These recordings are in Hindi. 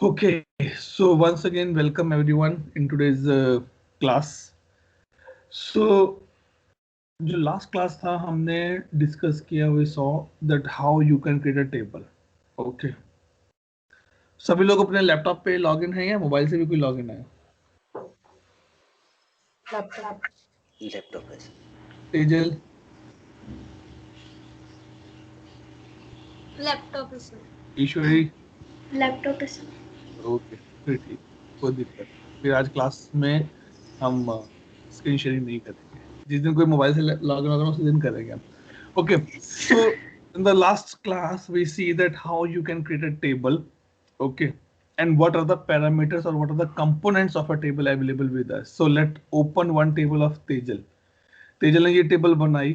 Okay, so once again, welcome everyone in today's class. So, जो last class था हमने discuss किया, we saw that how you can create a table. Okay, सभी लोग अपने लैपटॉप पे लॉगिन है या मोबाइल से भी कोई लॉगिन है? लैपटॉप लैपटॉप है। तेजल, लैपटॉप है सर। ईश्वरी, लैपटॉप है सर। ओके, फिर ठीक, कोई दिक्कत नहीं। फिर आज क्लास में हम स्क्रीन शेयरिंग नहीं करेंगे। जिस दिन कोई मोबाइल से लॉगिन होगा उसी दिन करेंगे हम। Okay, so in the last class we see that how you can create a table, okay, and what are the parameters or what are the components of a table available with us. So let open one table of Tejal. Tejal ने ये टेबल बनाई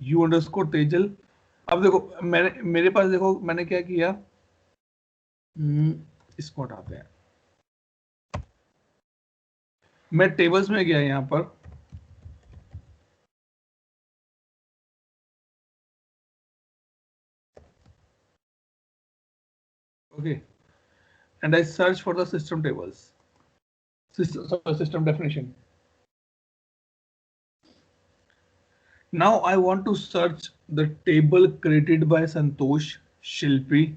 u underscore Tejal. अब देखो मैंने मेरे पास देखो मैंने क्या किया, इसको हटाते हैं। मैं टेबल्स में गया यहाँ पर, okay, and I search for the system tables, system definition. Now I want to search the table created by Santosh, Shilpi,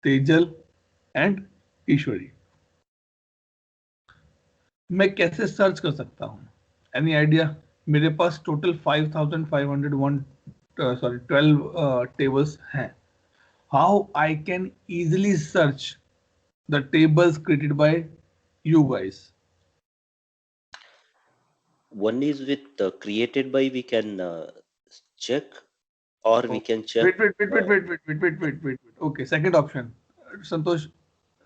Tejal and Ishwari. मैं कैसे सर्च कर सकता हूँ? Any idea? मेरे पास टोटल 5501 sorry 12 tables हैं. How I can easily search the tables created by you guys? One is with created by, we can check, or we can check. Wait. Okay, second option. संतोष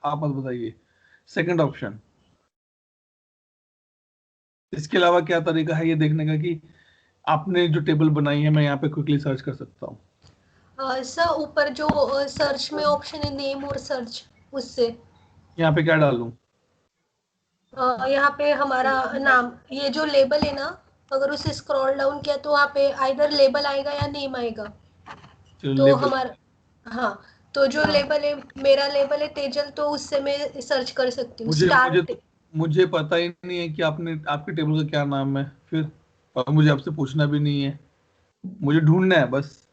आप मत बताइए. Second option. इसके अलावा क्या तरीका है ये देखने का कि आपने जो टेबल बनाई है मैं यहाँ पे क्विकली सर्च कर सकता हूँ? सर ऊपर जो सर्च में ऑप्शन है नेम और सर्च, उससे यहाँ पे क्या डालूं? यहाँ पे हमारा नाम, ये जो लेबल है ना, अगर उसे स्क्रॉल डाउन किया तो वहाँ पे आइदर लेबल आएगा या नेम आएगा। तो लेबल, हमारा, हाँ, तो जो लेबल है, मेरा लेबल है तेजल, तो उससे मैं सर्च कर सकती हूँ। मुझे पता ही नहीं है कि आपके टेबल का क्या नाम है फिर, और मुझे आपसे पूछना भी नहीं है, मुझे ढूंढना है बस।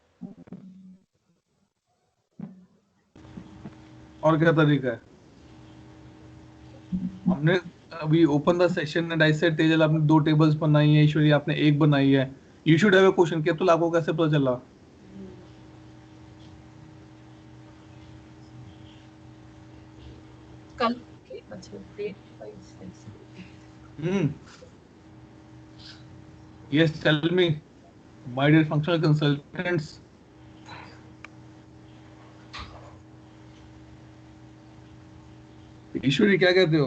और क्या तरीका है? हमने अभी open the session and I said Tejal आपने 2 टेबल्स बनाई है, ईश्वरी आपने 1 बनाई है। You should have a question कि तो आपको कैसे पता चला? कल Yes, tell me, my dear functional consultants. ईश्वरी क्या कहते हो?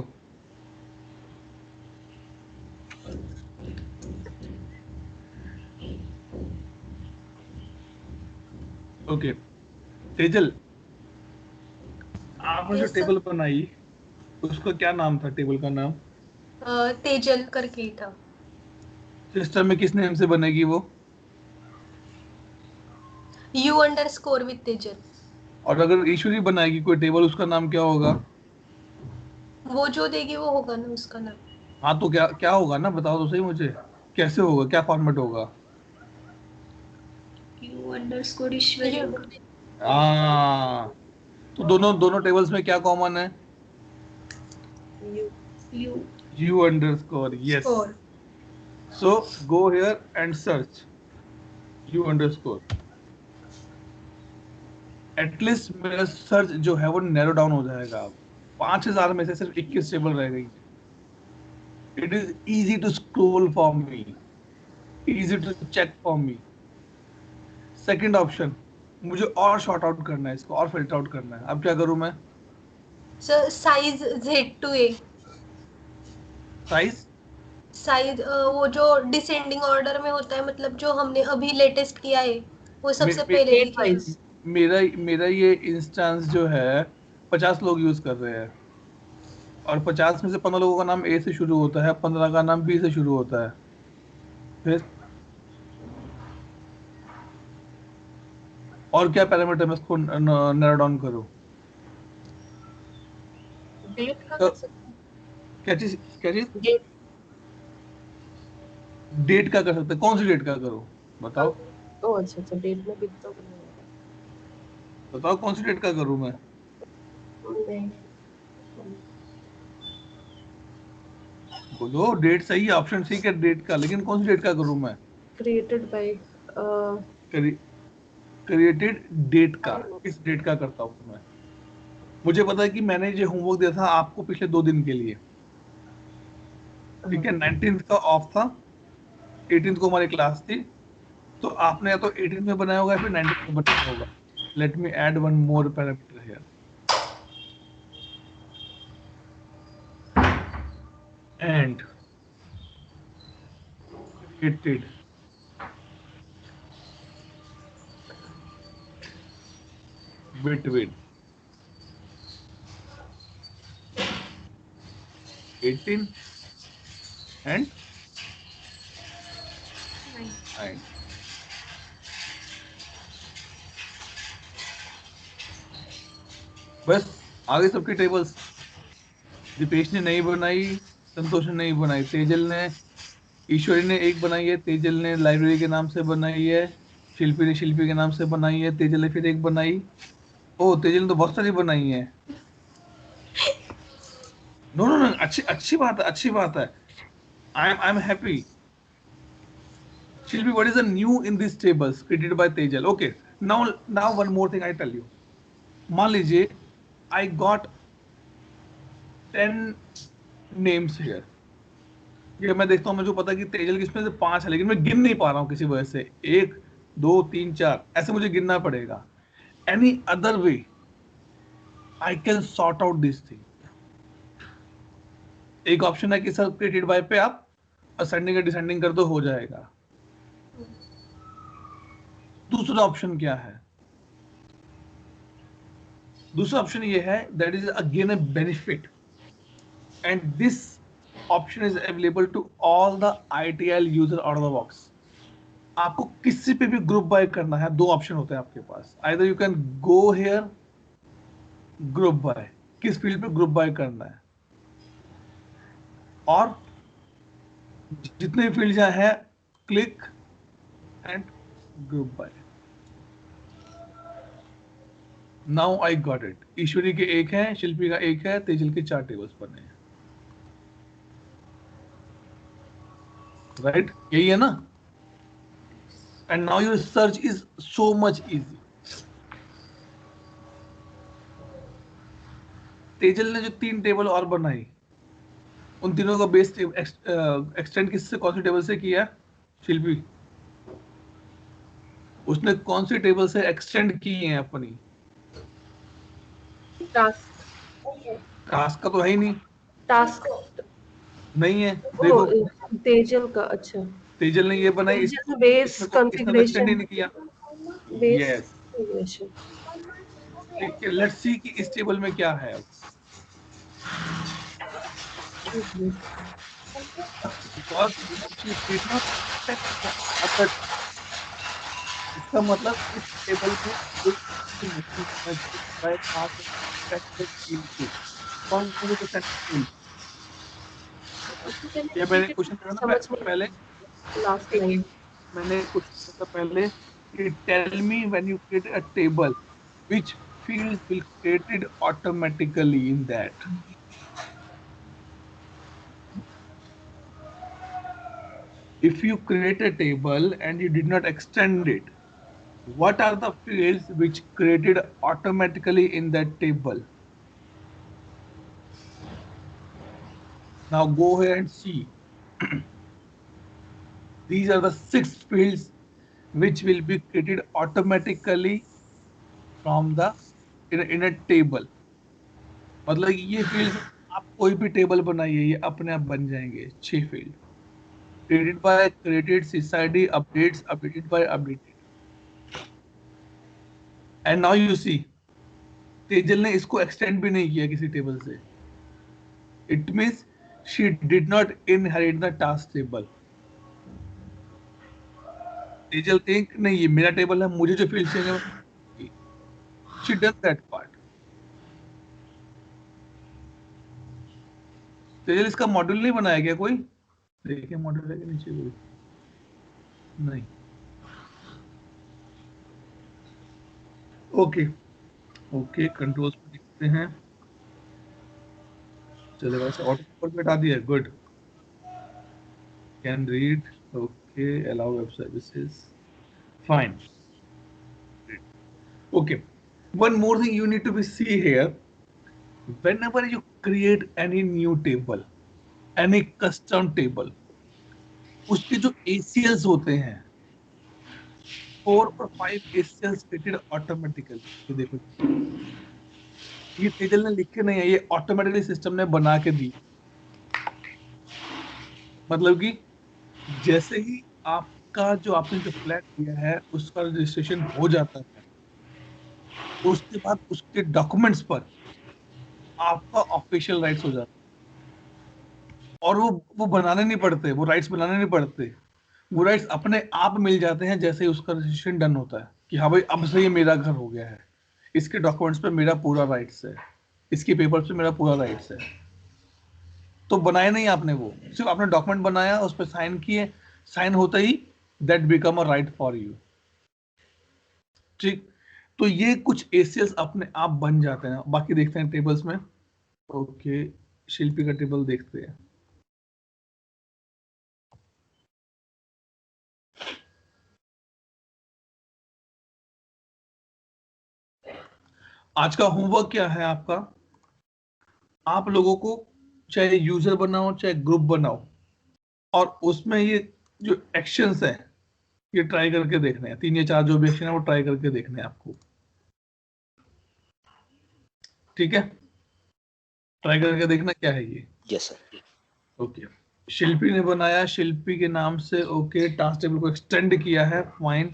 ओके, तेजल आपने जो टेबल बनाई उसका क्या नाम था? टेबल का नाम तेजल करके ही था। सिस्टम में किस नेम से बनेगी वो? You underscore with Tejal. और अगर ईश्वरी बनाएगी कोई टेबल उसका नाम क्या होगा? वो जो देगी वो होगा ना उसका नाम। हाँ तो क्या क्या होगा ना, बताओ तो सही मुझे, कैसे होगा, क्या फॉर्मेट होगा? यू अंडरस्कोर ईश्वरी। हाँ, तो दोनों टेबल्स में क्या कॉमन है? You underscore, yes. So go here and search you underscore. At least मेरा सर्च जो है वो नैरो डाउन हो जाएगा। अब 5000 में से सिर्फ 21 टेबल रह गई। It is easy to scroll for me, easy to check for me. Second option, मुझे और शॉर्ट आउट करना है, इसको और फिल्टर आउट करना है। अब क्या करूं मैं? Sir size Z2A। साइज वो जो डिसेंडिंग ऑर्डर में होता है, मतलब जो हमने अभी लेटेस्ट किया है वो सबसे पहले दिखेगा। मेरा ये इंस्टेंस जो है 50 लोग यूज कर रहे हैं और 50 में से 15 लोगों का नाम ए से शुरू होता है, 15 का नाम बी से शुरू होता है। फिर और क्या पैरामीटर मैं इसको नैरो डाउन करूं? डेट का तो कर सकते हैं। क्या चीज डेट डेट का कर सकते हैं? कौन सी डेट का करो बताओ? ओ अच्छा डेट में भी तो बताओ कौन सी डेट का करूं मैं? नहीं बोलो डेट सही है, ऑप्शन ठीक है डेट का, लेकिन कौन सी डेट का करूं मैं? क्रिएटेड बाय क्रिएटेड डेट का, किस डेट का करता हूं मैं? मुझे पता है कि मैंने जो होमवर्क दिया था आपको पिछले 2 दिन के लिए, ठीक है, 19th का ऑफ था, 18th को हमारी क्लास थी, तो आपने या तो 18th में बनाया होगा या फिर 19th में बनाया होगा. Let me add one more parameter here. And created between 18 and 9. बस आगे सबकी टेबल्स दीपेश ने नहीं बनाई, संतोष ने नहीं बनाई, तेजल ने, ईश्वरी ने एक बनाई है, तेजल ने लाइब्रेरी के नाम से बनाई है, शिल्पी ने शिल्पी के नाम से बनाई है, तेजल ने फिर एक बनाई. ओ तेजल ने तो बहुत सारी बनाई है. नो नो नो, अच्छी अच्छी बात है, अच्छी बात है. I am happy. Shilpi, what is the new in these tables created by Tejal? Okay, now one more thing I tell you. मान लीजिए I got 10 names here. ये मैं देखता हूँ, मुझे पता है कि तेजल की इसमें से 5 है, लेकिन मैं गिन नहीं पा रहा हूँ किसी वजह से. 1 2 3 4 ऐसे मुझे गिनना पड़ेगा. Any other way I can sort out this thing. एक ऑप्शन है कि सर क्रिएटेड बाय पे आप असेंडिंग या डिसेंडिंग कर दो, हो जाएगा. दूसरा ऑप्शन क्या है? दूसरा ऑप्शन ये है, that is again a benefit, and this option is available to all the ITIL user out of the box. आपको किसी पे भी ग्रुप बाय करना है, 2 ऑप्शन होते हैं आपके पास. Either you can go here group by, किस फील्ड पे ग्रुप बाय करना है, और जितने फील्ड है click and group by. Now I got it. Ishwari के 1 है, शिल्पी का 1 है, तेजल के 4 टेबल्स बने हैं. राइट, यही है ना? And now your search is so much easy. Tejal ने जो 3 टेबल और बनाई, उन तीनों का बेस एक्सटेंड किससे, कौन सी टेबल से किया? शिल्पी, उसने कौन सी टेबल से एक्सटेंड की है अपनी? टास्क टास्क का तो है ही नहीं. टास्क नहीं है, देखो तेजल का. अच्छा तेजल ने ये बनाई, जैसे बेस इसमें एक्सटेंड कॉन्फ़िगरेशन ही नहीं किया. Base yes, configuration. ठीक है, लेट्स सी कि इस टेबल में क्या है. Because she did not expect the other. इसका मतलब इस टेबल में एक नहीं होना चाहिए सेंट्रल फील्ड की. कौन सा तो सेंट्रल फील्ड? ये मैंने क्वेश्चन करा ना समझ में पहले, लास्ट लाइन मैंने क्वेश्चन करा पहले कि tell me when you create a table which fields will created automatically in that. If you create a table and you did not extend it, what are the fields which created automatically in that table? Now go ahead and see. These are the 6 fields which will be created automatically from the in a table. मतलब ये fields आप कोई भी टेबल बनाइए, ये अपने आप बन जाएंगे. 6 field created by, created, sysid, updates, updated by, updated. And now you see, Tejal ने इसको एक्सटेंड भी नहीं किया किसी टेबल से. It means she did not inherit the task table. Tejal think नहीं ये मेरा टेबल है, मुझे जो फील्ड चाहिए, she done that part. Tejal इसका मॉड्यूल नहीं बनाया क्या कोई? देखिए मॉड्यूल है कि नीचे कोई नहीं। ओके ओके कंट्रोल्स पे देखते हैं, चलेगा। ऐसे ऑटो पे हटा दिया, good. Can read, okay, allow web services, fine. Okay, one more thing you need to be see here. Whenever you create any new table, any custom table, उसके जो ACLs होते हैं 4 और 5 ACLs created automatically। ये देखो, ये तेजल ने लिख के नहीं है, ये ऑटोमेटिकली सिस्टम ने बना के दी। मतलब कि जैसे ही आपका जो आपने जो फ्लैट लिया है उसका रजिस्ट्रेशन हो जाता है, उसके बाद उसके डॉक्यूमेंट्स पर आपका ऑफिशियल राइट्स हो जाता है। और वो बनाने नहीं पड़ते, वो राइट्स बनाने नहीं पड़ते, वो राइट्स अपने आप मिल जाते हैं जैसे ही उसका रजिस्ट्रेशन डन होता है कि हाँ भाई अब से ये मेरा घर हो गया है, इसके डॉक्यूमेंट्स पे मेरा पूरा राइट्स है, इसके पेपर्स पे मेरा पूरा राइट्स है। तो बनाया नहीं आपने, वो सिर्फ आपने डॉक्यूमेंट बनाया, उस पर साइन किए, साइन होता ही that become a right for you. ठीक, तो ये कुछ एसीएल्स अपने आप बन जाते हैं। बाकी देखते हैं टेबल्स में। ओके, शिल्पी का टेबल देखते हैं। आज का होमवर्क क्या है आपका? आप लोगों को चाहे यूजर बनाओ चाहे ग्रुप बनाओ, और उसमें ये जो एक्शंस हैं ये ट्राई करके देखने हैं। 3 या 4 जो भी एक्शन है वो ट्राई करके देखने हैं आपको। ठीक है, ट्राई करके देखना क्या है ये। Yes sir. ओके, शिल्पी ने बनाया, शिल्पी के नाम से। ओके, टास्क टेबल को एक्सटेंड किया है, फाइन।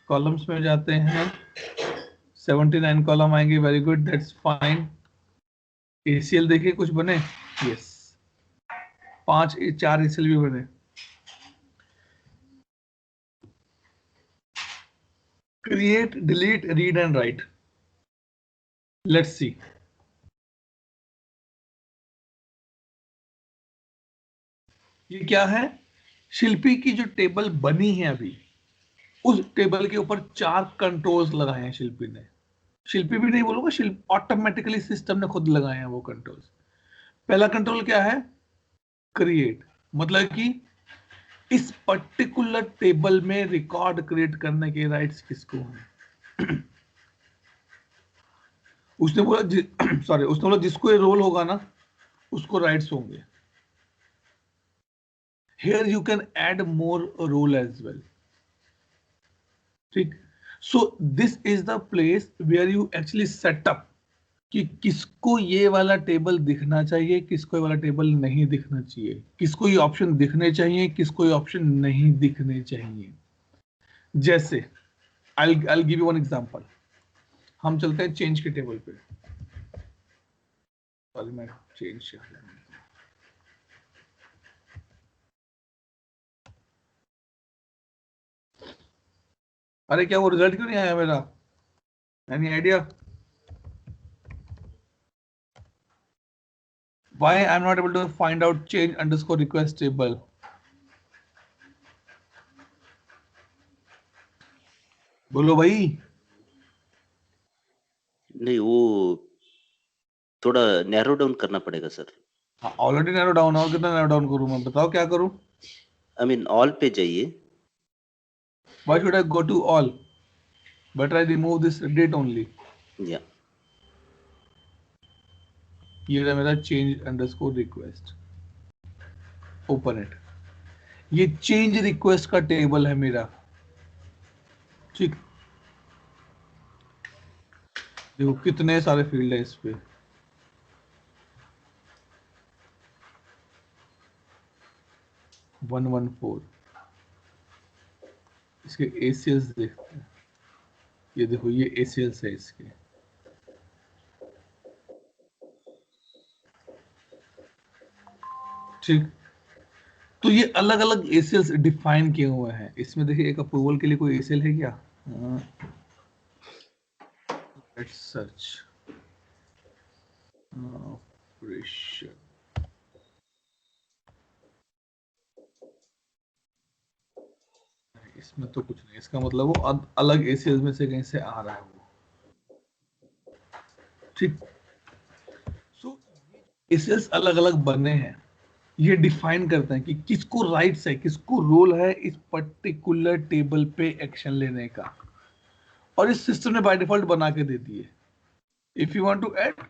कॉलम्स में जाते हैं, 79 कॉलम आएंगे, very good, that's fine. ACL देखिए कुछ बने, यस, 4 एसीएल भी बने। Create, delete, read and right, let's see. ये क्या है? शिल्पी की जो टेबल बनी है अभी, उस टेबल के ऊपर 4 कंट्रोल्स लगाए हैं शिल्पी ने। शिल्पी भी नहीं बोलूंगा, शिल्पी ऑटोमेटिकली सिस्टम ने खुद लगाए हैं वो कंट्रोल्स। पहला कंट्रोल क्या है? क्रिएट, मतलब कि इस पर्टिकुलर टेबल में रिकॉर्ड क्रिएट करने के राइट्स किसको हैं। उसने बोला सॉरी, उसने बोला जिसको ये रोल होगा ना उसको राइट्स होंगे। Here you can add more role as well. ठीक, so this is the place where you actually set up कि किसको ये वाला टेबल दिखना चाहिए, किसको ये वाला टेबल नहीं दिखना चाहिए, किसको ये ऑप्शन दिखने चाहिए, किसको ये ऑप्शन नहीं दिखने चाहिए। जैसे I'll give you one example। हम चलते हैं चेंज के टेबल पे। सॉरी, मैं चेंज अरे क्या वो रिजल्ट क्यों नहीं आया मेरा? Any idea why I'm not able to find out change underscore request table? बोलो भाई। नहीं, वो थोड़ा नैरो डाउन करना पड़ेगा सर। ऑलरेडी नैरो डाउन, और कितना नैरो डाउन करूं मैं? बताओ क्या करूं? आई मीन ऑल पे जाइए। Why should I go to all? Better I remove this date only. या ये रहा मेरा change underscore request, open it। ये change request का टेबल है मेरा। ठीक, देखो कितने सारे फील्ड है इस पे। वन 114। इसके ACLs देखते हैं। ये देखो ये ACLs है इसके। ठीक, तो ये अलग अलग ACLs डिफाइन किए हुए हैं इसमें। देखिए एक अप्रूवल के लिए कोई ACL है क्या? Let's search operation. इसमें तो कुछ नहीं, इसका मतलब वो अलग एसीएस में से कहीं से आ रहा है वो, ठीक। सो एसीएस अलग अलग बने हैं, ये डिफाइन करते हैं कि किसको राइट्स है, किसको रोल है इस पर्टिकुलर टेबल पे एक्शन लेने का, और इस सिस्टम ने बाय डिफॉल्ट बना के दे दी है। If you want to add,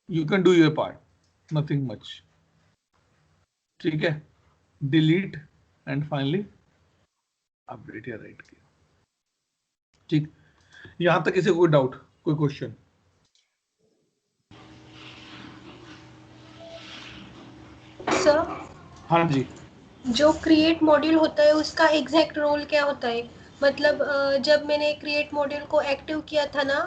you can do your part, nothing much, ठीक है। डिलीट एंड फाइनली अपडेट या राइट किया, ठीक। यहां तक किसी को कोई डाउट, कोई क्वेश्चन? सर, हाँ जी। जो क्रिएट मॉड्यूल होता है उसका एग्जैक्ट रोल क्या होता है? मतलब जब मैंने क्रिएट मॉड्यूल को एक्टिव किया था ना,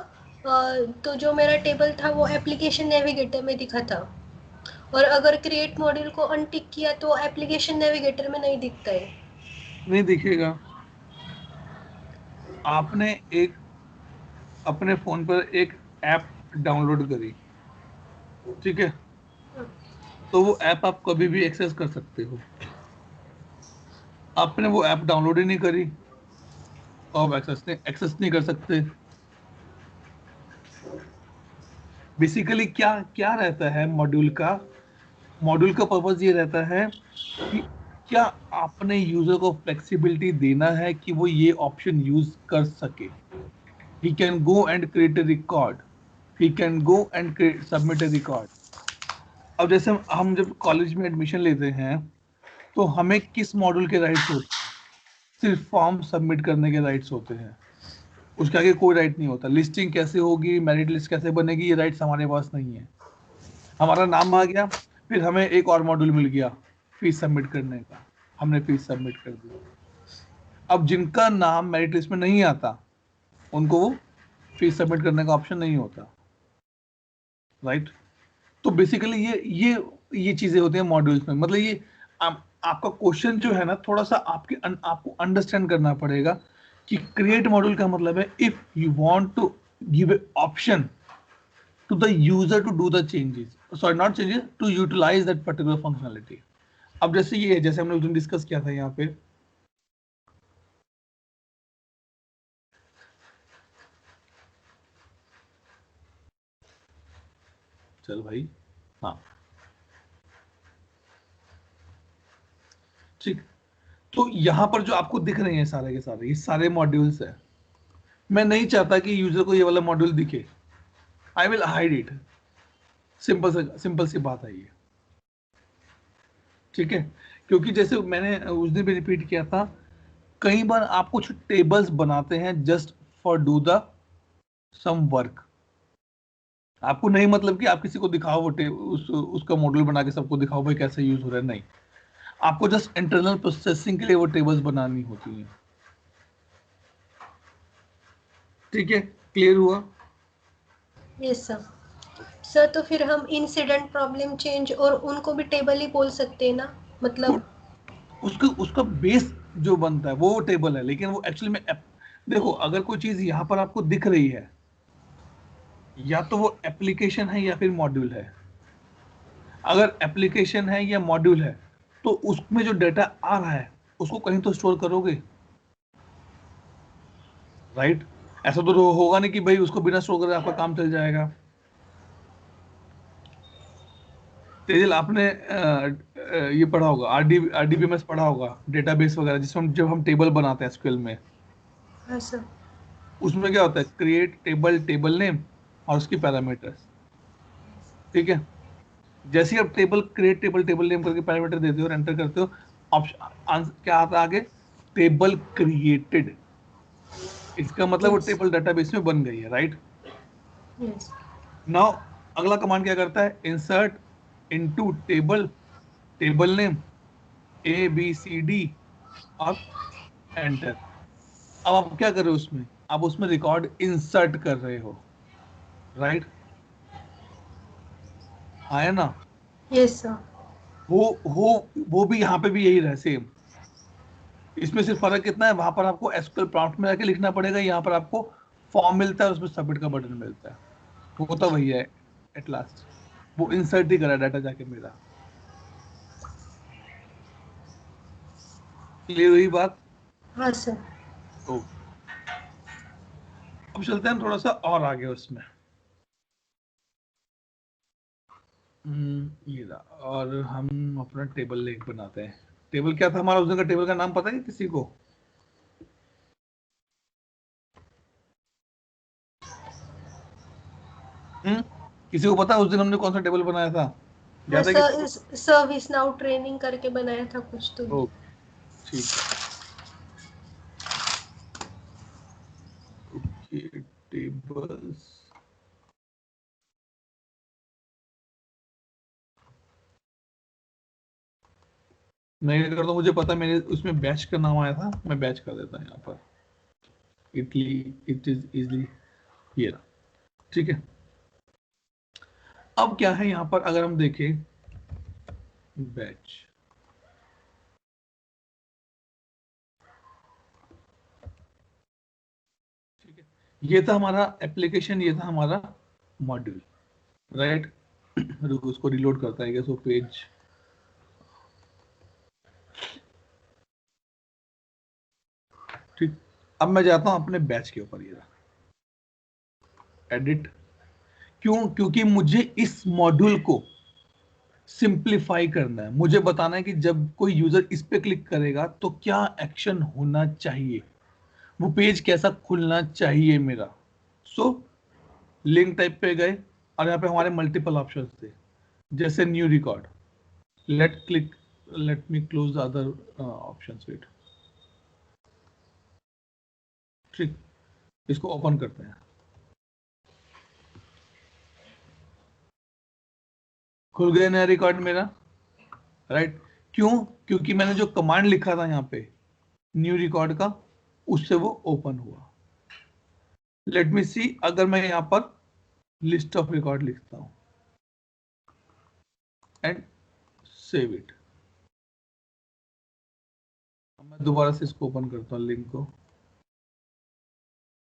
तो जो मेरा टेबल था वो एप्लीकेशन नेविगेटर में दिखा था, और अगर क्रिएट मॉड्यूल को अनटिक किया तो एप्लीकेशन नेविगेटर में नहीं दिखता है। नहीं दिखेगा। आपने एक अपने फोन पर एक ऐप डाउनलोड करी, ठीक है, तो वो ऐप आप कभी भी एक्सेस कर सकते हो। आपने वो ऐप डाउनलोड ही नहीं करी तो आप एक्सेस नहीं कर सकते। बेसिकली क्या क्या रहता है मॉड्यूल का? मॉड्यूल का पर्पस ये रहता है कि क्या आपने यूजर को फ्लेक्सिबिलिटी देना है कि वो ये ऑप्शन यूज कर सके। he can go and create a record, he can go and submit a record। अब जैसे हम जब कॉलेज में एडमिशन लेते हैं तो हमें किस मॉड्यूल के राइट्स होते हैं? सिर्फ फॉर्म सबमिट करने के राइट्स होते हैं, उसके आगे कोई राइट नहीं होता। लिस्टिंग कैसे होगी, मेरिट लिस्ट कैसे बनेगी, ये राइट्स हमारे पास नहीं है। हमारा नाम आ गया, फिर हमें एक और मॉड्यूल मिल गया फीस सबमिट करने का, हमने फीस सबमिट कर दी। अब जिनका नाम मेरिट लिस्ट में नहीं आता उनको वो फीस सबमिट करने का ऑप्शन नहीं होता, राइट। तो बेसिकली ये चीजें होती हैं मॉड्यूल्स में। मतलब ये आपका क्वेश्चन जो है ना, थोड़ा सा आपको अंडरस्टैंड करना पड़ेगा कि क्रिएट मॉड्यूल का मतलब है if you want to give a option to the user to do the changes, sorry not changes, to utilize that particular functionality. अब जैसे ये है, जैसे हमने उस दिन डिस्कस किया था यहाँ पे, चल भाई, हाँ ठीक। तो यहाँ पर जो आपको दिख रहे हैं सारे के सारे, ये सारे मॉड्यूल्स है। मैं नहीं चाहता कि यूजर को ये वाला मॉड्यूल दिखे, I will hide it. Simple सी बात है ये, ठीक है। क्योंकि जैसे मैंने उस दिन भी रिपीट किया था, कई बार आप कुछ टेबल्स बनाते हैं just for do the some work. आपको नहीं मतलब कि आप किसी को दिखाओ वो उसका मॉड्यूल बना के सबको दिखाओ भाई कैसे यूज हो रहा है, नहीं। आपको जस्ट इंटरनल प्रोसेसिंग के लिए वो टेबल्स बनानी होती हैं, ठीक है। क्लियर हुआ? Yes sir. सर, तो फिर हम इंसिडेंट, प्रॉब्लम, चेंज और उनको भी टेबल ही बोल सकते हैं ना? मतलब उसका बेस जो बनता है वो टेबल है, लेकिन वो एक्चुअली में देखो, अगर कोई चीज यहाँ पर आपको दिख रही है, या तो वो एप्लीकेशन है या फिर मॉड्यूल है। अगर एप्लीकेशन है या मॉड्यूल है तो उसमें जो डेटा आ रहा है उसको कहीं तो स्टोर करोगे, राइट। ऐसा तो होगा नहीं कि भाई उसको बिना स्टोर करे आपका काम चल जाएगा। तेजल, आपने ये पढ़ा होगा, आरडीबीएमएस पढ़ा होगा, डेटाबेस वगैरह, जिसमें जब हम टेबल बनाते हैं एसक्यूएल में, हाँ सर। उसमें क्या होता है, क्रिएट टेबल, टेबल नेम और उसकी पैरामीटर्स, ठीक है। जैसे ही आप table create table, table name करके पैरामीटर देते हो और एंटर करते हो, ऑप्शन क्या आता है आगे, टेबल क्रिएटेड। इसका मतलब वो Yes. टेबल डेटाबेस में बन गई है, राइट। Yes. नाउ अगला कमांड क्या करता है, insert into table, table name ABCD और एंटर। अब आप क्या कर रहे हो उसमें, आप उसमें रिकॉर्ड इंसर्ट कर रहे हो, राइट। आया ना? Yes sir. वो भी यहाँ पे भी यही रहा सेम। इसमें सिर्फ फर्क कितना है, वहां पर आपको एसक्यूएल प्रॉम्प्ट में जाके लिखना पड़ेगा, यहाँ पर आपको फॉर्म मिलता है, उसमें सबमिट का बटन मिलता है। वो तो वही है एट लास्ट, वो इंसर्ट ही करा डाटा जाके मेरा। क्लियर हुई बात? हाँ सर। तो अब चलते हैं थोड़ा सा और आगे उसमें। ये रहा, और हम अपना टेबल लेक बनाते हैं। टेबल क्या था हमारा उस दिन का? टेबल का नाम पता है किसी को? किसी को पता है उस दिन हमने कौन सा टेबल बनाया था? हाँ याद है सर, कि? सर्विस नाउ ट्रेनिंग करके बनाया था कुछ तो। ओ, ठीक है। Okay, tables. मैं क्या करता हूँ, मुझे पता है मेरे उसमें बैच का नाम आया था, मैं बैच कर देता हूँ यहाँ पर। It is easily here. ठीक है। अब क्या है यहाँ पर, अगर हम देखें बैच, ठीक है, ये था हमारा एप्लीकेशन, ये था हमारा मॉड्यूल, राइट। रुको, उसको रिलोड करता है वो पेज। ठीक, अब मैं जाता हूं अपने बैच के ऊपर, ये एडिट। क्यों? क्योंकि मुझे इस मॉड्यूल को सिंप्लीफाई करना है। मुझे बताना है कि जब कोई यूजर इस पे क्लिक करेगा तो क्या एक्शन होना चाहिए, वो पेज कैसा खुलना चाहिए मेरा। सो लिंक टाइप पे गए, और यहाँ पे हमारे मल्टीपल ऑप्शंस थे, जैसे new record. Let me close the other options. Wait, ठीक, इसको ओपन करते हैं। खुल गया नया रिकॉर्ड मेरा, राइट। क्यों? क्योंकि मैंने जो कमांड लिखा था यहाँ पे न्यू रिकॉर्ड का, उससे वो ओपन हुआ। लेट मी सी, अगर मैं यहाँ पर लिस्ट ऑफ रिकॉर्ड लिखता हूँ एंड सेव इट, मैं दोबारा से इसको ओपन करता हूँ लिंक को।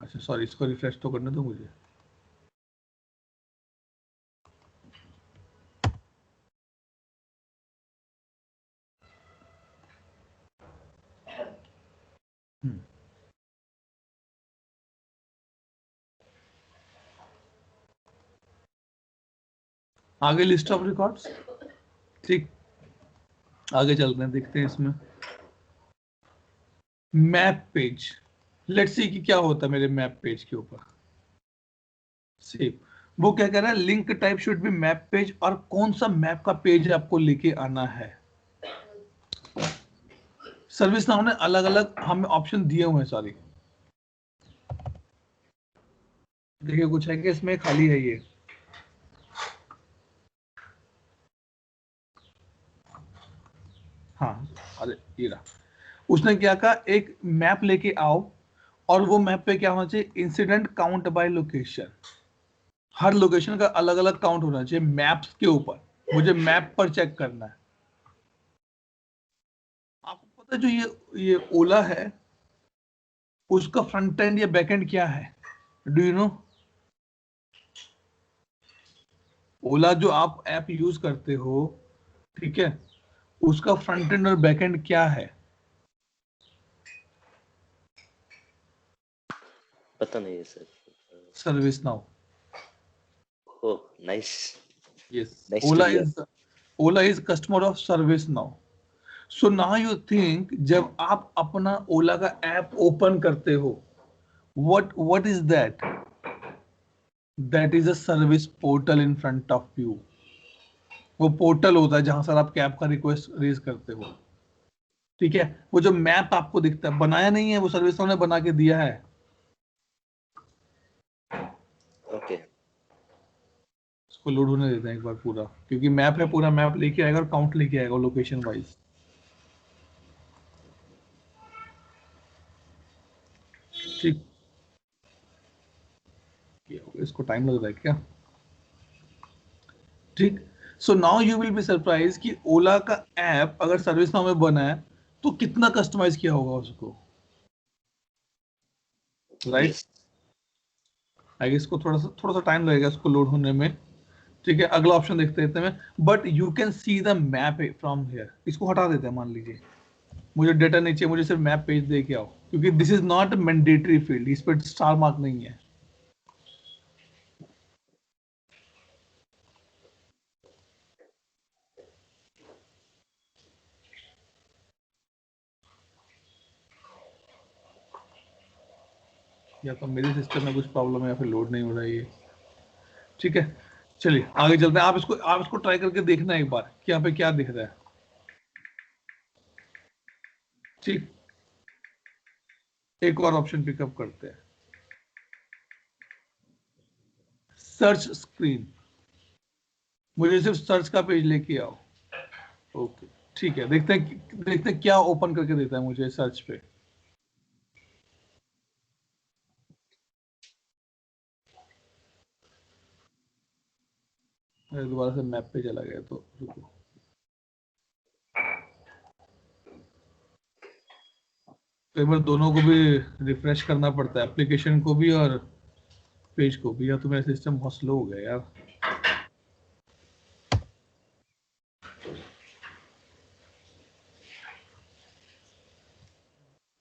अच्छा सॉरी, इसको रिफ्रेश तो करने दो मुझे। आगे लिस्ट ऑफ रिकॉर्ड्स, ठीक। आगे चलते हैं, देखते हैं इसमें मैप पेज। लेट्स सी कि क्या होता है मेरे मैप पेज के ऊपर। सेव, वो क्या कह रहा है, link type should be map page, और कौन सा मैप का पेज आपको लेके आना है। सर्विस नाउ ने अलग अलग हमें ऑप्शन दिए हुए हैं, सॉरी। देखिए कुछ है कि इसमें खाली है ये, हाँ, अरे ये रहा। उसने क्या कहा, एक मैप लेके आओ, और वो मैप पे क्या होना चाहिए, incident count by location. Her location का अलग अलग काउंट होना चाहिए मैप्स के ऊपर, मुझे मैप पर चेक करना है। आपको पता है जो ये ओला है, उसका फ्रंट एंड या बैक एंड क्या है? Do you know? ओला जो आप ऐप यूज करते हो, ठीक है, उसका फ्रंट एंड और बैक एंड क्या है? पता नहीं है sir. Service now. Oh nice, yes, nice to hear. Ola is customer of service now. So now you think, जब आप अपना ओला का ऐप ओपन करते हो, what is that? That is a service portal in front of you. वो पोर्टल होता है जहां सर आप कैब का रिक्वेस्ट रेज करते हो, ठीक है। वो जो मैप आपको दिखता है, बनाया नहीं है, वो सर्विस ने बना के दिया है। ओके, इसको लोड होने देते हैं एक बार पूरा, क्योंकि मैप है, पूरा मैप लेके आएगा और काउंट लेके आएगा लोकेशन वाइज। ठीक, इसको टाइम लग रहा है क्या? ठीक। सो now you will be surprise कि ओला का ऐप अगर सर्विस नाउ में बना है तो कितना कस्टमाइज किया होगा उसको, राइट। यस। आई गेस को थोड़ा सा टाइम लगेगा इसको लोड होने में, ठीक है। अगला ऑप्शन देखते हैं, but you can see the map from here. इसको हटा देते हैं, मान लीजिए मुझे डेटा नहीं चाहिए, मुझे सिर्फ मैप पेज दे के आओ, क्योंकि this is not mandatory field, इस पर स्टार मार्क नहीं है। या तो मेरे सिस्टम में कुछ प्रॉब्लम है या फिर लोड नहीं हो रहा है ये। ठीक है, चलिए आगे चलते हैं। आप इसको ट्राई करके देखना एक बार कि यहाँ पे क्या दिख रहा है। ठीक, एक और ऑप्शन पिकअप करते हैं, सर्च स्क्रीन। मुझे सिर्फ सर्च का पेज लेके आओ। ओके, ठीक है, देखते हैं क्या ओपन करके देता है मुझे सर्च पे। अरे दोबारा से मैप पे चला गया तो रुको। कई बार दोनों को भी रिफ्रेश करना पड़ता है, एप्लीकेशन को भी और पेज को भी। या तो मेरा सिस्टम बहुत स्लो हो गया यार।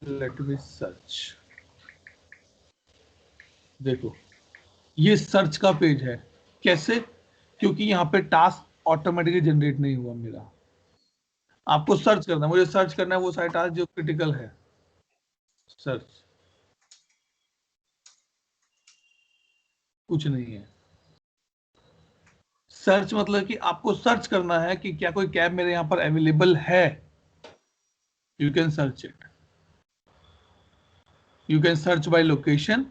Let me search. देखो, ये सर्च का पेज है। कैसे? क्योंकि यहाँ पे टास्क ऑटोमेटिकली जनरेट नहीं हुआ मेरा। आपको सर्च करना है, मुझे सर्च करना है वो सारे टास्क जो क्रिटिकल है। सर्च, कुछ नहीं है। सर्च मतलब कि आपको सर्च करना है कि क्या कोई कैब मेरे यहाँ पर अवेलेबल है। You can search it, you can search by location,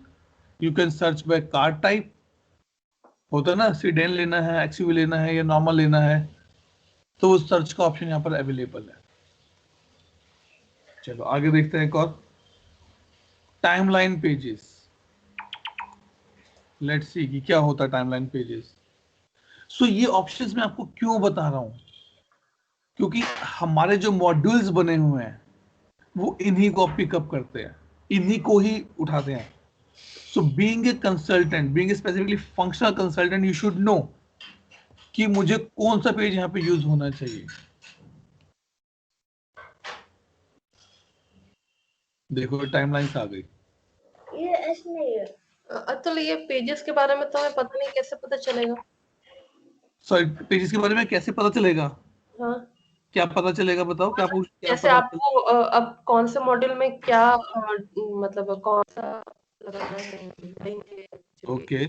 you can search by car type. होता है ना, सीडेन लेना है, एक्सयूवी लेना है या नॉर्मल लेना है, तो वो सर्च का ऑप्शन यहाँ पर अवेलेबल है। चलो आगे देखते हैं एक और, टाइमलाइन पेजेस। लेट्स सी कि क्या होता है टाइमलाइन पेजेस। सो ये ऑप्शंस मैं आपको क्यों बता रहा हूं, क्योंकि हमारे जो मॉड्यूल्स बने हुए हैं वो इन्हीं को पिकअप करते हैं, इन्हीं को ही उठाते हैं। So being a consultant, being a specifically functional consultant, you should know कि मुझे कौन सा पेज यहाँ पे यूज होना चाहिए। देखो टाइमलाइंस आ गई। ये ऐसे नहीं है अतुल, ये पेजेस के बारे में तो हमें पता नहीं, कैसे पता चलेगा? सॉरी, पेजेस के बारे में कैसे पता चलेगा? हाँ, क्या पता चलेगा बताओ, क्या पूछ, क्या जैसे पता आपको अब कौन से मॉड्यूल में क्या मतलब कौन सा लगाना है, लिंक ओके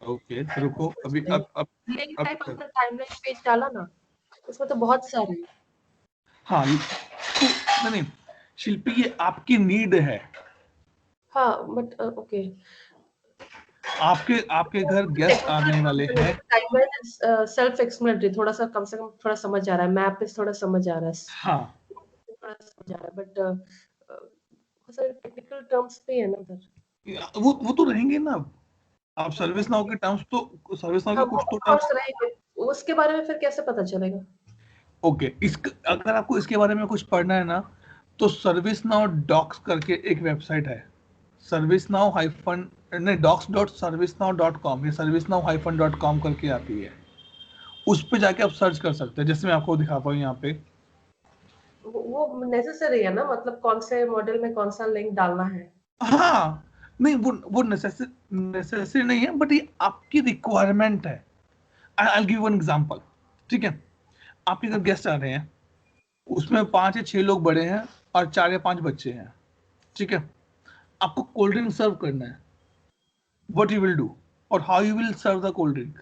ओके, रुको अभी अब टाइप अपना टाइमलाइन पेज डाला ना, उसमें तो बहुत सारे हैं। हाँ तो नहीं शिल्पी, ये आपकी नीड है। हाँ बट ओके, आपके घर गेस्ट आने वाले हैं। टाइमलाइन सेल्फ एक्सप्लेनेटरी, थोड़ा सा कम से कम थोड़ा समझ आ रहा है, मैप पे थोड़ा समझ आ रहा है, हाँ, थोड़ा समझ आ रहा है, बट बहुत सारे टेक्निकल टर्म्स पे है ना उधर। वो तो रहेंगे ना। आप सर्विस नाउ के टर्म्स तो, सर्विस नाउ हाँ, के वो कुछ तो कोर्स टर्म्स। रहेंगे, उसके बारे में फिर कैसे पता चलेगा? ओके, अगर आपको इसके बारे में कुछ पढ़ना है ना, तो सर्विस नाउ डॉक्स करके एक वेबसाइट है, सर्विस नाउ हाइफन नहीं docs.servicenow.com, ये सर्विस नाउ -.com करके आती है। उस पे जाके आप सर्च कर सकते हैं, जैसे मैं आपको दिखाता हूँ यहाँ पे। वो नेसेसरी है ना, मतलब कौन से मॉडल में कौन सा लिंक डालना है? हाँ, नहीं वो नेसेसरी नहीं है, बट ये आपकी रिक्वायरमेंट है। I give one example. ठीक है, आपके घर गेस्ट आ रहे हैं, उसमें 5 या 6 लोग बड़े हैं और 4 या 5 बच्चे हैं। ठीक है, आपको कोल्ड ड्रिंक सर्व करना है। व्हाट यू विल डू और how you will serve the cold drink,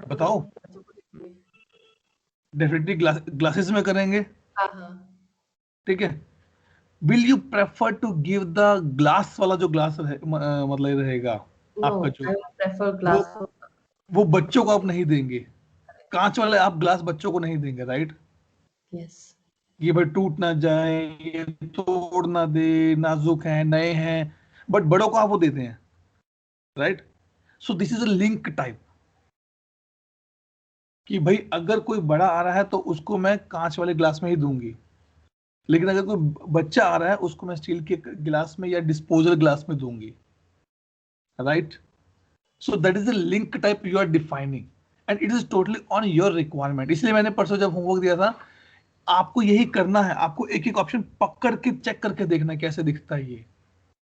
बताओ। डेफिनेटली ग्लासेस में करेंगे। हाँ हाँ, ठीक है, will you prefer to give the glass वाला, जो ग्लास मतलब रहेगा नो आपका, आई जो विल प्रेफर वो ग्लास। वो बच्चों को आप नहीं देंगे। कांच वाले आप ग्लास बच्चों को नहीं देंगे, राइट? यस, ये भाई टूट ना जाए, ये तोड़ ना दे, नाजुक है, नए हैं, बट बड़ों को आप वो देते हैं, right? So this is a link type, कि भाई अगर कोई बड़ा आ रहा है तो उसको मैं कांच वाले ग्लास में ही दूंगी, लेकिन अगर कोई बच्चा आ रहा है उसको मैं स्टील के गिलास में या डिस्पोजल ग्लास में दूंगी, right? So that is the link type you are defining. And it is totally on your requirement. इसलिए मैंने परसों जब होमवर्क दिया था, आपको यही करना है, आपको एक एक ऑप्शन पकड़ के चेक करके देखना है कैसे दिखता है ये,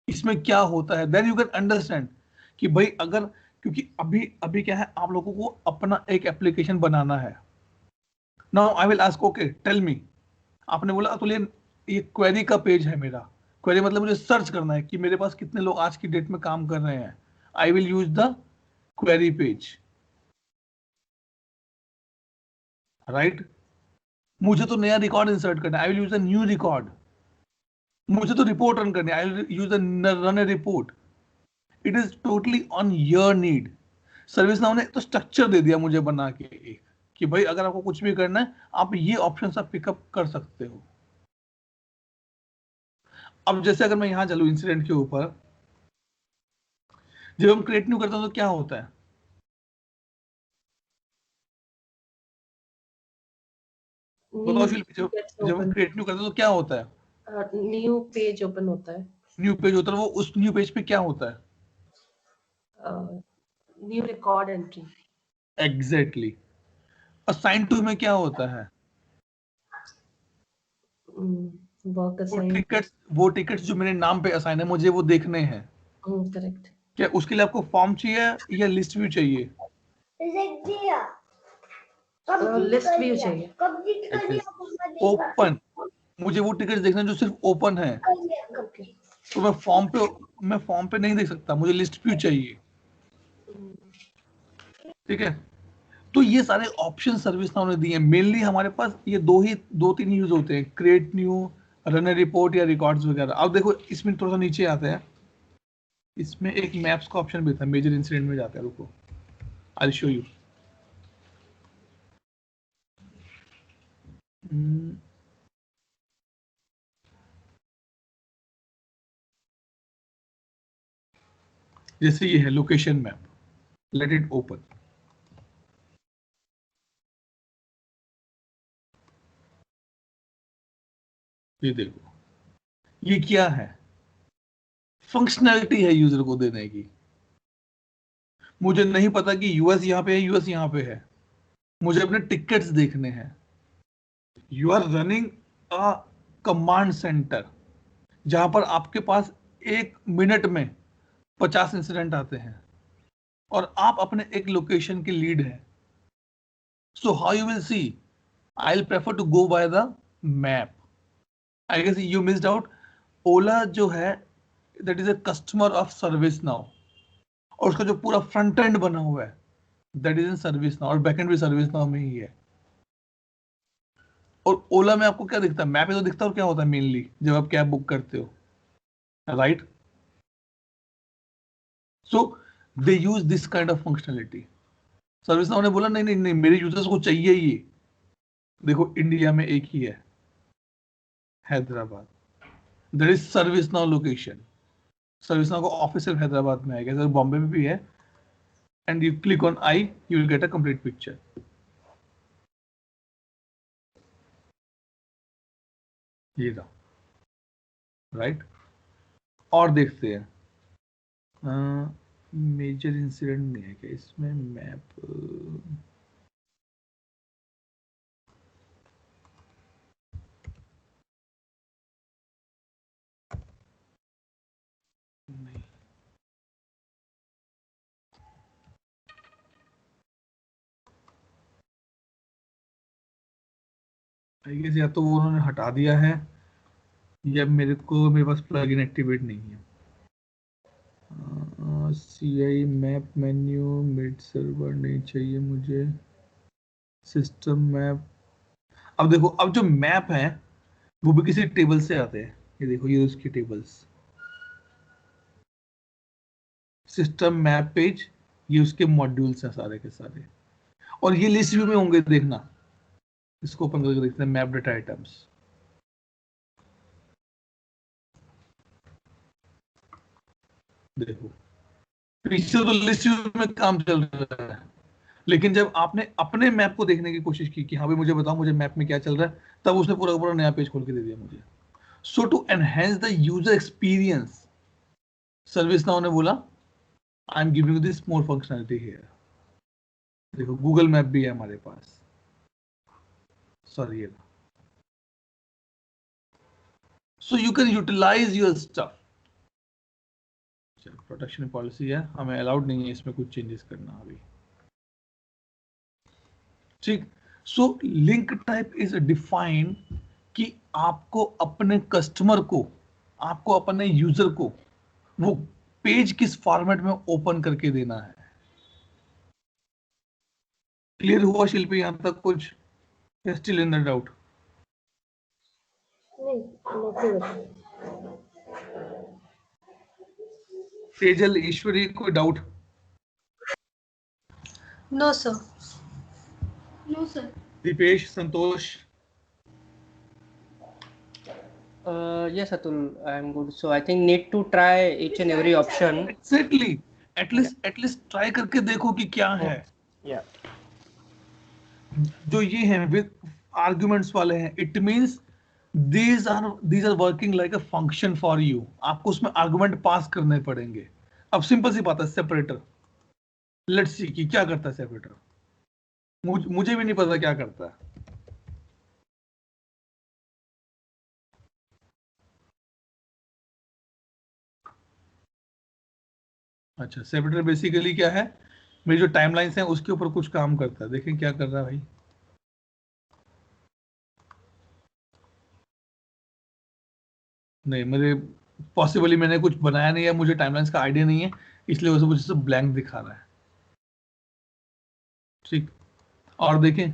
इसमें क्या होता है, देन यू कैन अंडरस्टैंड कि भाई अगर, क्योंकि अभी अभी क्या है, आप लोगों को अपना एक एप्लीकेशन बनाना है। Now I will ask, okay tell me, आपने बोला अतुल ये क्वेरी का पेज है मेरा, क्वेरी मतलब मुझे सर्च करना है कि मेरे पास कितने लोग आज की डेट में काम कर रहे हैं, I will use the query page, right. मुझे तो नया रिकॉर्ड इंसर्ट करना है, I will use a new record. मुझे तो रिपोर्ट रन करनी है, I will use run A report. It is totally on your need. Service now ने तो स्ट्रक्चर दे दिया मुझे बना के एक, कि भाई अगर आपको कुछ भी करना है, आप ये ऑप्शन आप पिकअप कर सकते हो। अब जैसे अगर मैं यहां चलूं इंसिडेंट के ऊपर, जब हम क्रिएट न्यू करते हैं तो क्या होता है, बताओ शिल्पी, जब हम क्रिएट न्यू करते हैं तो क्या होता है, न्यू पेज ओपन होता है, न्यू पेज होता है। वो उस न्यू पेज पे क्या होता है, new record entry. Exactly. Assign to में क्या होता है, वर्क असाइन। वो टिकट्स जो मेरे नाम पे असाइन है, मुझे वो देखने हैं। करेक्ट। क्या उसके लिए आपको फॉर्म चाहिए या लिस्ट व्यू चाहिए, लिस्ट व्यू चाहिए। ओपन, मुझे वो टिकट देखना है जो सिर्फ ओपन है, तो मैं फॉर्म पे नहीं देख सकता, मुझे लिस्ट व्यू चाहिए, ठीक है। तो ये सारे ऑप्शन सर्विस नाउ ने दिए हैं। मेनली हमारे पास ये दो तीन यूज होते हैं, क्रिएट न्यू, रन ए रिपोर्ट या रिकॉर्ड्स वगैरह। अब देखो इसमें थोड़ा सा नीचे आते हैं, इसमें एक मैप्स का ऑप्शन भी था, मेजर इंसिडेंट में जाते हैं, रुको आई विल शो यू। जैसे ये है location map, let it open. ये देखो, ये क्या है, फंक्शनैलिटी है यूजर को देने की। मुझे नहीं पता कि यूएस यहाँ पे है, यूएस यहाँ पे है, मुझे अपने टिकट्स देखने हैं। You are running a command centre, जहां पर आपके पास 1 मिनट में 50 इंसिडेंट आते हैं, और आप अपने एक लोकेशन के लीड हैं। So how you will see, I will prefer to go by the map. I guess you missed out, Ola जो है that is a customer of service now, और उसका जो पूरा फ्रंट एंड बना हुआ है that is in ServiceNow, और बैक एंड भी सर्विस नाउ में ही है। और ओला में आपको क्या दिखता है, मैप में तो दिखता है, और क्या होता है मेनली जब आप कैब बुक करते हो, right. So they use this kind of functionality. Service now ने बोला नहीं नहीं नहीं, मेरे यूजर्स को चाहिए ये। देखो इंडिया में एक ही है, Hyderabad, that is service now location. Service now का ऑफिस सिर्फ हैदराबाद में है, बॉम्बे में भी है, and you click on I, you will get a complete picture. ये रहा, राइट। और देखते हैं, मेजर इंसिडेंट नहीं है क्या इसमें, मैप नहीं, आई गेस या तो वो उन्होंने हटा दिया है, या मेरे पास प्लगइन एक्टिवेट नहीं है। CI map menu mid server नहीं चाहिए मुझे, सिस्टम मैप। अब देखो, अब जो मैप है वो भी किसी टेबल से आते हैं, ये देखो ये उसकी टेबल्स, सिस्टम मैप पेज, ये उसके मॉड्यूल्स हैं सारे के सारे, और ये लिस्ट व्यू में होंगे, देखना इसको ओपन करके देखते हैं, मैप डेटा आइटम्स। देखो पीछे तो लिस्ट व्यू में काम चल रहा है, लेकिन जब आपने अपने मैप को देखने की कोशिश की कि हाँ भाई मुझे बताओ मुझे मैप में क्या चल रहा है, तब उसने पूरा पूरा नया पेज खोल के दे दिया मुझे। So to enhance the user experience, ServiceNow ने बोला I am giving this more functionality here. देखो गूगल मैप भी है हमारे पास, सॉरी ये, so you can utilize your stuff. Protection policy है, हमें अलाउड नहीं है इसमें कुछ चेंजेस करना अभी, ठीक। So link type is defined कि आपको अपने कस्टमर को, आपको अपने यूजर को वो पेज किस फॉर्मेट में ओपन करके देना है। क्लियर हुआ शिल्पी यहां तक कुछ? Still in the doubt? नहीं, तेजल, ईश्वरी, कोई doubt? No sir. No sir. Deepesh, Santosh? Yes, Atul, I am good. So I think need to try each and every option. Exactly. At least try करके देखो कि क्या है। Yeah. जो ये हैं with arguments वाले हैं, it means these are working like a function for you. आपको उसमें argument पास करने पड़ेंगे। अब सिंपल सी बात है, सेपरेटर, लेट्स सी कि क्या करता है सेपरेटर। मुझे भी नहीं पता क्या करता है। अच्छा, सेपरेटर बेसिकली क्या है, मेरी जो टाइमलाइंस हैं उसके ऊपर कुछ काम करता है। देखें क्या कर रहा है भाई। नहीं, मेरे पॉसिबली मैंने कुछ बनाया नहीं है, मुझे टाइमलाइंस का आइडिया नहीं है, इसलिए वो मुझे सब ब्लैंक दिखा रहा है, ठीक। और देखें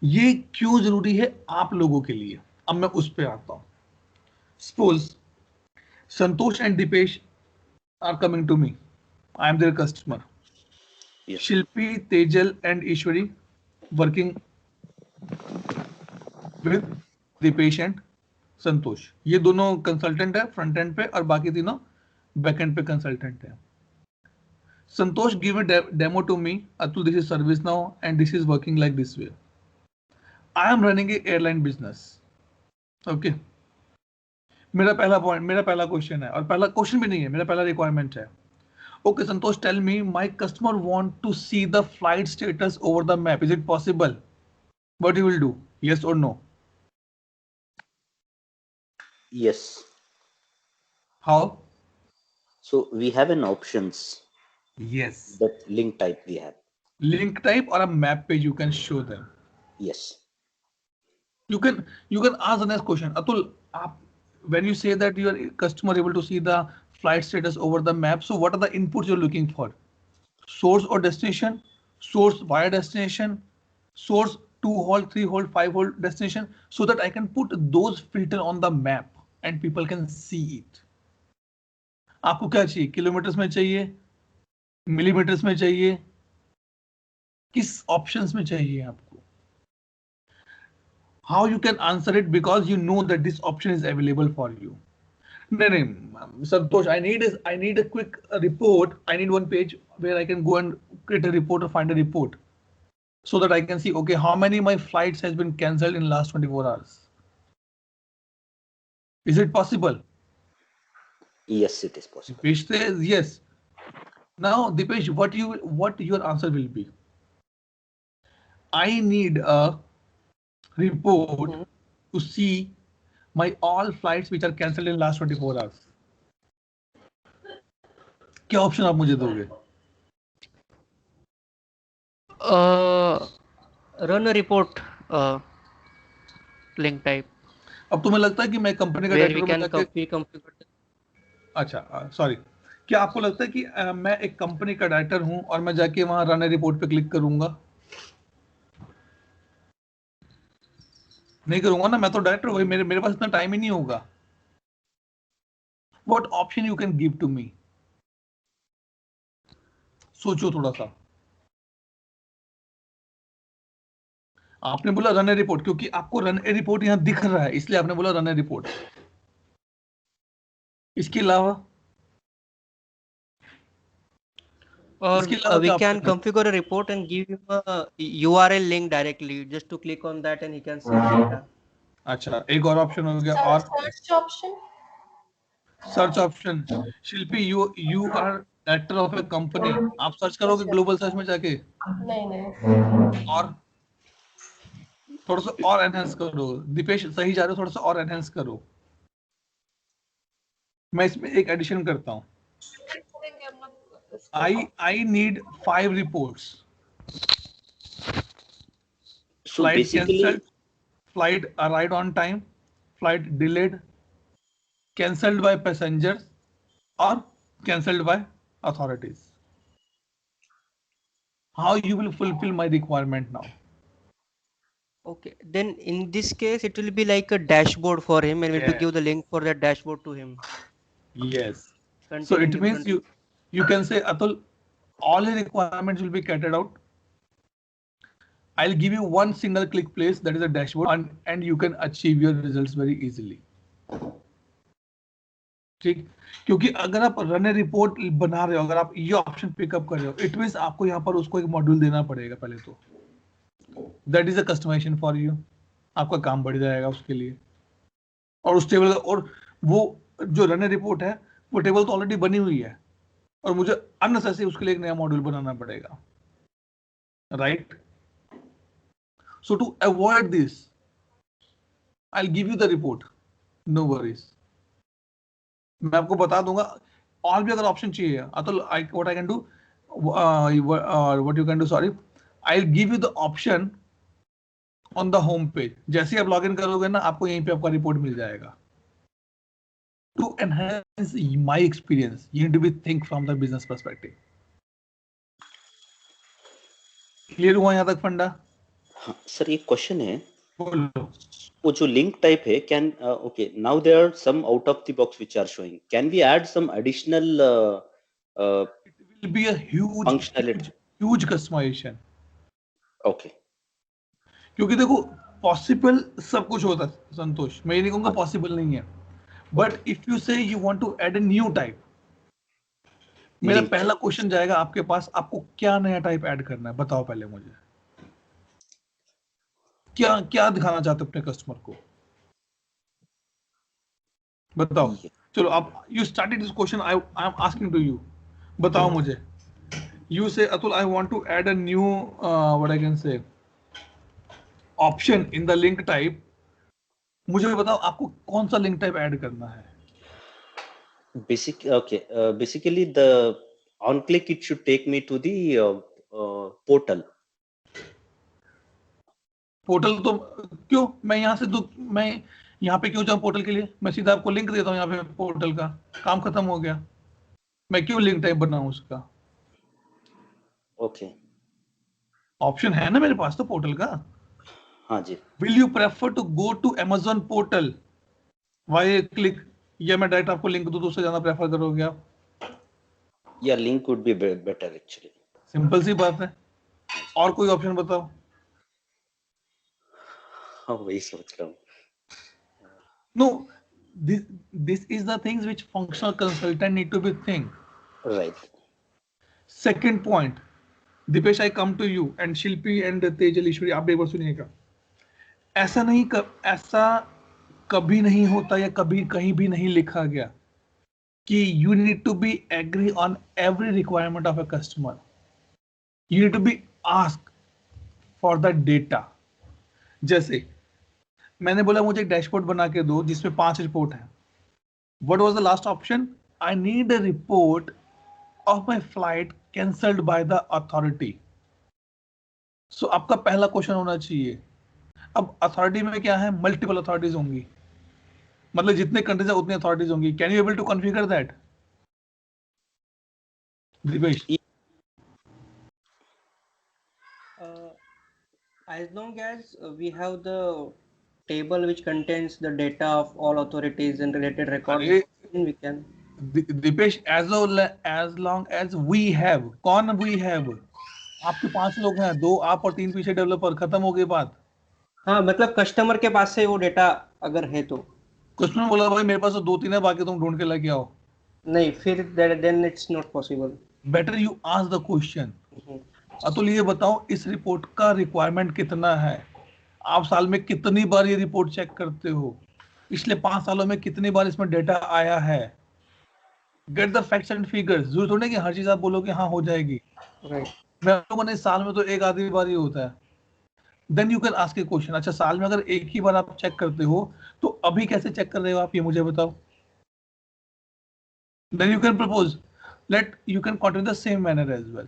ये क्यों जरूरी है आप लोगों के लिए, अब मैं उस पे आता हूं। Suppose Santosh and Dipesh are coming to me, I am their customer. Yes. Shilpi, Tejal and Ishwari working with Dipesh and Santosh, ये दोनों कंसल्टेंट है फ्रंट एंड पे और बाकी तीनों बैक एंड पे कंसल्टेंट है। Santosh give a demo to me, Atul this is ServiceNow and this is working like this way. I am running a airline business, okay. मेरा पहला क्वेश्चन है, और पहला क्वेश्चन भी नहीं है, मेरा पहला रिक्वायरमेंट है। Okay Santosh, tell me my customer want to see the flight status over the map, is it possible? What you will do, yes or no? Yes. How? So we have an options Yes. that link type we have. Link type or a map page you can show them. Yes. You can ask the next question. Atul, when you say that your customer able to see the flight status over the map, so what are the inputs you're looking for? Source or destination, source via destination, source 2-hole, 3-hole, 5-hole destination, so that I can put those filter on the map and people can see it. आपको क्या चाहिए, किलोमीटर्स में चाहिए, मिलीमीटर्स में चाहिए, किस ऑप्शंस में चाहिए आपको? How you can answer it, because you know that this option is available for you. नहीं, Santosh, I need a quick report. I need one page where I can go and create a report or find a report, so that I can see, okay, how many my flights has been cancelled in last 24 hours. Is it possible? Yes, it is possible. Dipesh says yes. Now, Dipesh, what your answer will be? I need a report to see my all flights which are cancelled in last 24 hours. क्या ऑप्शन आप मुझे दोगे? Run a report link type. अब तुम्हें लगता है कि मैं कंपनी का where we director can configure. अच्छा, सॉरी, क्या आपको लगता है कि मैं एक कंपनी का डायरेक्टर हूं और मैं जाके वहां रन रिपोर्ट पे क्लिक करूंगा? नहीं करूंगा ना, मैं तो डायरेक्टर हूं, मेरे पास इतना टाइम ही नहीं होगा। What option you can give to me? सोचो थोड़ा सा। आपने बोला रन ए रिपोर्ट, क्योंकि आपको रन ए रिपोर्ट यहां दिख रहा है, इसलिए आपने बोला रन ए रिपोर्ट। इसके अलावा Or we can configure a report and give him a URL link directly, just to click on that and he can see data. अच्छा, एक और ऑप्शन हो गया, और search option. Search option. Shilpi, you are director of A company, आप सर्च करोगे ग्लोबल सर्च में जाके? नहीं। और थोड़ा सा और एनहेंस करो, दीपेश सही जा रहे हो, थोड़ा सा और एनहेंस करो। मैं इसमें एक एडिशन करता हूँ, I need 5 reports. So Flight basically, cancelled, flight arrived on time, flight delayed, cancelled by passengers, or cancelled by authorities. How you will fulfill my requirement now? Okay, then in this case it will be like a dashboard for him, and we will Yes. give the link for that dashboard to him. Yes. So containing it means different- you can say, Atul, all your requirements will be catered out. I'll give you one single click place, that is a dashboard, and you can achieve your results very easily. ठीक, क्योंकि अगर आप रन ए रिपोर्ट बना रहे हो, अगर आप ये ऑप्शन पिकअप कर रहे हो, इट मींस आपको यहाँ पर उसको एक मॉड्यूल देना पड़ेगा पहले तो। That is a customization for you, आपका काम बढ़ जाएगा उसके लिए। और उस टेबल, और वो जो रन ए रिपोर्ट है वो टेबल तो ऑलरेडी बनी हुई है, और मुझे अननेसेसरी उसके लिए एक नया मॉड्यूल बनाना पड़ेगा, right? So to avoid this, I will give you the report, no worries. मैं आपको बता दूंगा। और भी अगर ऑप्शन चाहिए Atul, what I can do, what you can do, sorry, I will give you the option on the home page. जैसे ही आप लॉगिन करोगे ना, आपको यहीं पे आपका रिपोर्ट मिल जाएगा। To enhance my experience, you need to be think from the business perspective. Clear हुआ यहाँ तक फंडा? हाँ सर, एक क्वेश्चन है, बोलो। वो जो लिंक टाइप है, can okay, now there are some out of the box which are showing, can we add some additional It will be a huge customization. Okay, क्योंकि देखो, पॉसिबल सब कुछ होता है संतोष, मैं ये नहीं कहूंगा पॉसिबल नहीं है, but if you say you want to add a new type, मेरा Link. पहला क्वेश्चन जाएगा आपके पास, आपको क्या नया टाइप ऐड करना है, बताओ पहले मुझे। क्या क्या दिखाना चाहते हो अपने कस्टमर को, बताओ। चलो, आप you started this question, I am asking to you, बताओ मुझे। You say Atul, I want to add a new what I can say option in the link type. मुझे बताओ आपको कौन सा लिंक टाइप ऐड करना है। Basically the on click it should take me to the portal. Portal तो क्यों, मैं यहाँ से मैं यहाँ पे क्यों जाऊँ पोर्टल के लिए? मैं सीधा आपको लिंक देता हूँ यहाँ पे, पोर्टल का काम खत्म हो गया। मैं क्यों लिंक टाइप बनाऊँ उसका? ओके, ऑप्शन है ना मेरे पास तो पोर्टल का। हाँ जी। Will you prefer to go to Amazon portal via click, या मैं डायरेक्ट आपको लिंक दूं तो उससे ज्यादा प्रेफर करोगे आप? या link would be better actually. Simple सी बात है। और कोई ऑप्शन बताओ। हाँ, वही सोच रहा हूँ। No, this is the things which functional consultant need to be think. Right. Second point, Dipesh, I come to you and Shilpi and Tejal Ishwari, आप एक बार सुनिएगा। ऐसा कभी नहीं होता या कभी कहीं भी नहीं लिखा गया कि you need to be agree on every requirement of a customer. You need to be asked for the data. जैसे मैंने बोला मुझे एक डैशबोर्ड बना के दो जिसमें 5 रिपोर्ट हैं। What was the last option? I need a report of my flight cancelled by the authority. So आपका पहला क्वेश्चन होना चाहिए, अब अथॉरिटी में क्या है? मल्टीपल अथॉरिटीज होंगी, मतलब जितने कंट्रीज है उतनी अथॉरिटीज होंगी। Can you able to configure that Dipesh? As long as we have the table which contains the data of all authorities and related records, then we can. Dipesh, as long as we have, कौन we have? आपके 5 लोग हैं, 2 आप और 3 पीछे डेवलपर, खत्म हो गई बात। हाँ, मतलब कस्टमर के पास से वो डेटा अगर है तो। कस्टमर बोला भाई मेरे पास तो 2-3 है, बाकी तुम ढूंढ के लेके आओ। नहीं, फिर then it's not possible. Better you ask the question. Atul ये बताओ इस रिपोर्ट का रिक्वायरमेंट कितना है? आप साल में कितनी बार ये रिपोर्ट चेक करते हो? पिछले 5 सालों में कितनी बार इसमें डेटा आया है? Get the facts and figures. जरूर थोड़ी कि हर चीज आप बोलो कि हाँ हो जाएगी, राइट। मैं लोगों ने साल में तो एक आधी बार ही होता है। Then you can ask a question, अच्छा साल में अगर एक ही बार आप चेक करते हो तो अभी कैसे चेक कर रहे हो आप, ये मुझे बताओ। Then you can propose, let you can continue the same manner as well.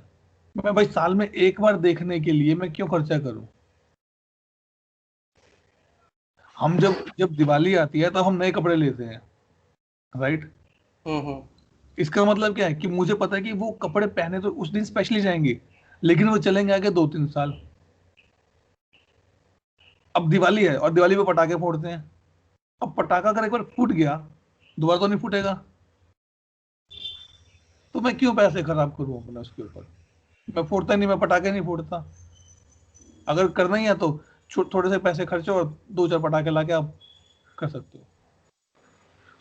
मैं भाई साल में एक बार देखने के लिए मैं क्यों खर्चा करूं। हम जब दिवाली आती है तो हम नए कपड़े लेते हैं, राइट। इसका मतलब क्या है कि मुझे पता है कि वो कपड़े पहने तो उस दिन स्पेशली जाएंगे, लेकिन वो चलेंगे आगे 2-3 साल। अब दिवाली है और दिवाली पे पटाखे फोड़ते हैं, अब पटाखा अगर एक बार फूट गया दोबारा तो नहीं फूटेगा, तो मैं क्यों पैसे खराब करूं अपने उसके ऊपर। मैं फोड़ता नहीं, मैं पटाखे नहीं फोड़ता। अगर करना ही है तो थोड़े से पैसे खर्चो और 2-4 पटाखे लाके आप कर सकते हो।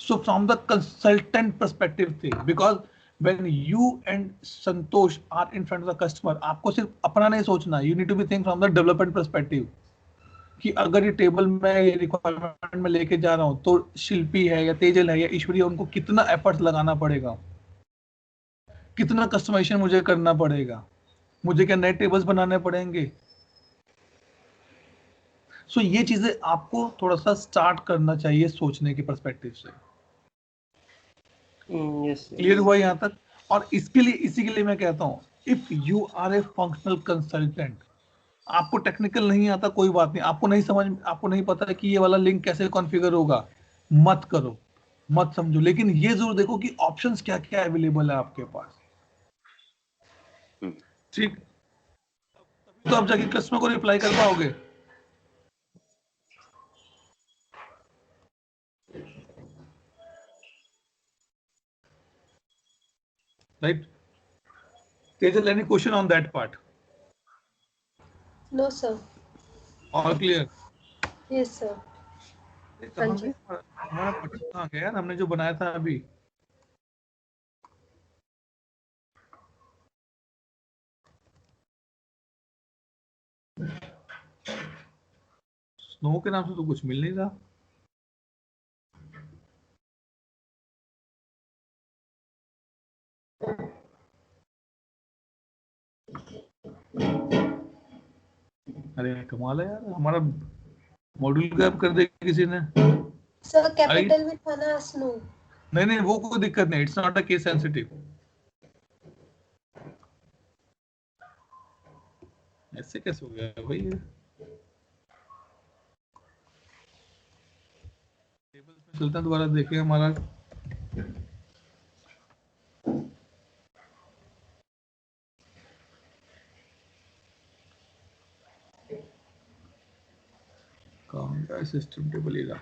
So from the consultant perspective thing, because when you and Santosh are in front of the customer, आपको सिर्फ अपना नहीं सोचना, you need to be think from the development perspective कि अगर ये टेबल में रिक्वायरमेंट में लेके जा रहा हूँ तो शिल्पी है या तेजल है या ईश्वरी है, उनको कितना एफर्ट लगाना पड़ेगा, कितना कस्टमाइजेशन मुझे करना पड़ेगा, मुझे क्या नए टेबल्स बनाने पड़ेंगे। सो ये चीजें आपको थोड़ा सा स्टार्ट करना चाहिए सोचने के पर्सपेक्टिव से। क्लियर हुआ यहाँ तक। और इसके लिए इसी के लिए मैं कहता हूँ, if you are a functional consultant, आपको टेक्निकल नहीं आता कोई बात नहीं, आपको नहीं समझ, आपको नहीं पता है कि ये वाला लिंक कैसे कॉन्फ़िगर होगा, मत करो, मत समझो, लेकिन ये जरूर देखो कि ऑप्शंस क्या क्या अवेलेबल है आपके पास। ठीक, तो आप जाके कस्टमर को रिप्लाई कर पाओगे। Right, Tejal, any question on that part? No sir. All clear? Yes sir. कहाँ गए हमारा बटन, कहाँ गया यार, हमने जो बनाया था अभी। स्नो के नाम से तो कुछ मिल नहीं रहा। अरे कमाल है यार, हमारा मॉड्यूल गायब कर दे किसी ने। सर कैपिटल में था ना स्नो। नहीं नहीं, वो कोई दिक्कत नहीं, it's not a case sensitive. ऐसे कैसे हो गया भाई ये। टेबल्स में चलता है, दोबारा देखें हमारा। कौन का सिस्टम टेबल ही रहा।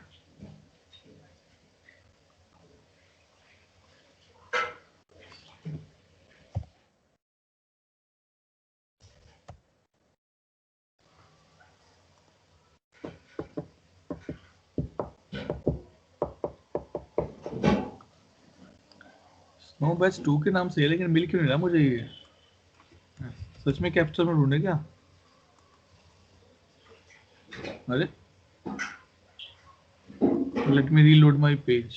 स्नो बैच 2 के नाम से है, लेकिन मिल क्यों नहीं रहा मुझे ये। सच में कैप्चर में ढूंढे क्या। अरे let me reload my page.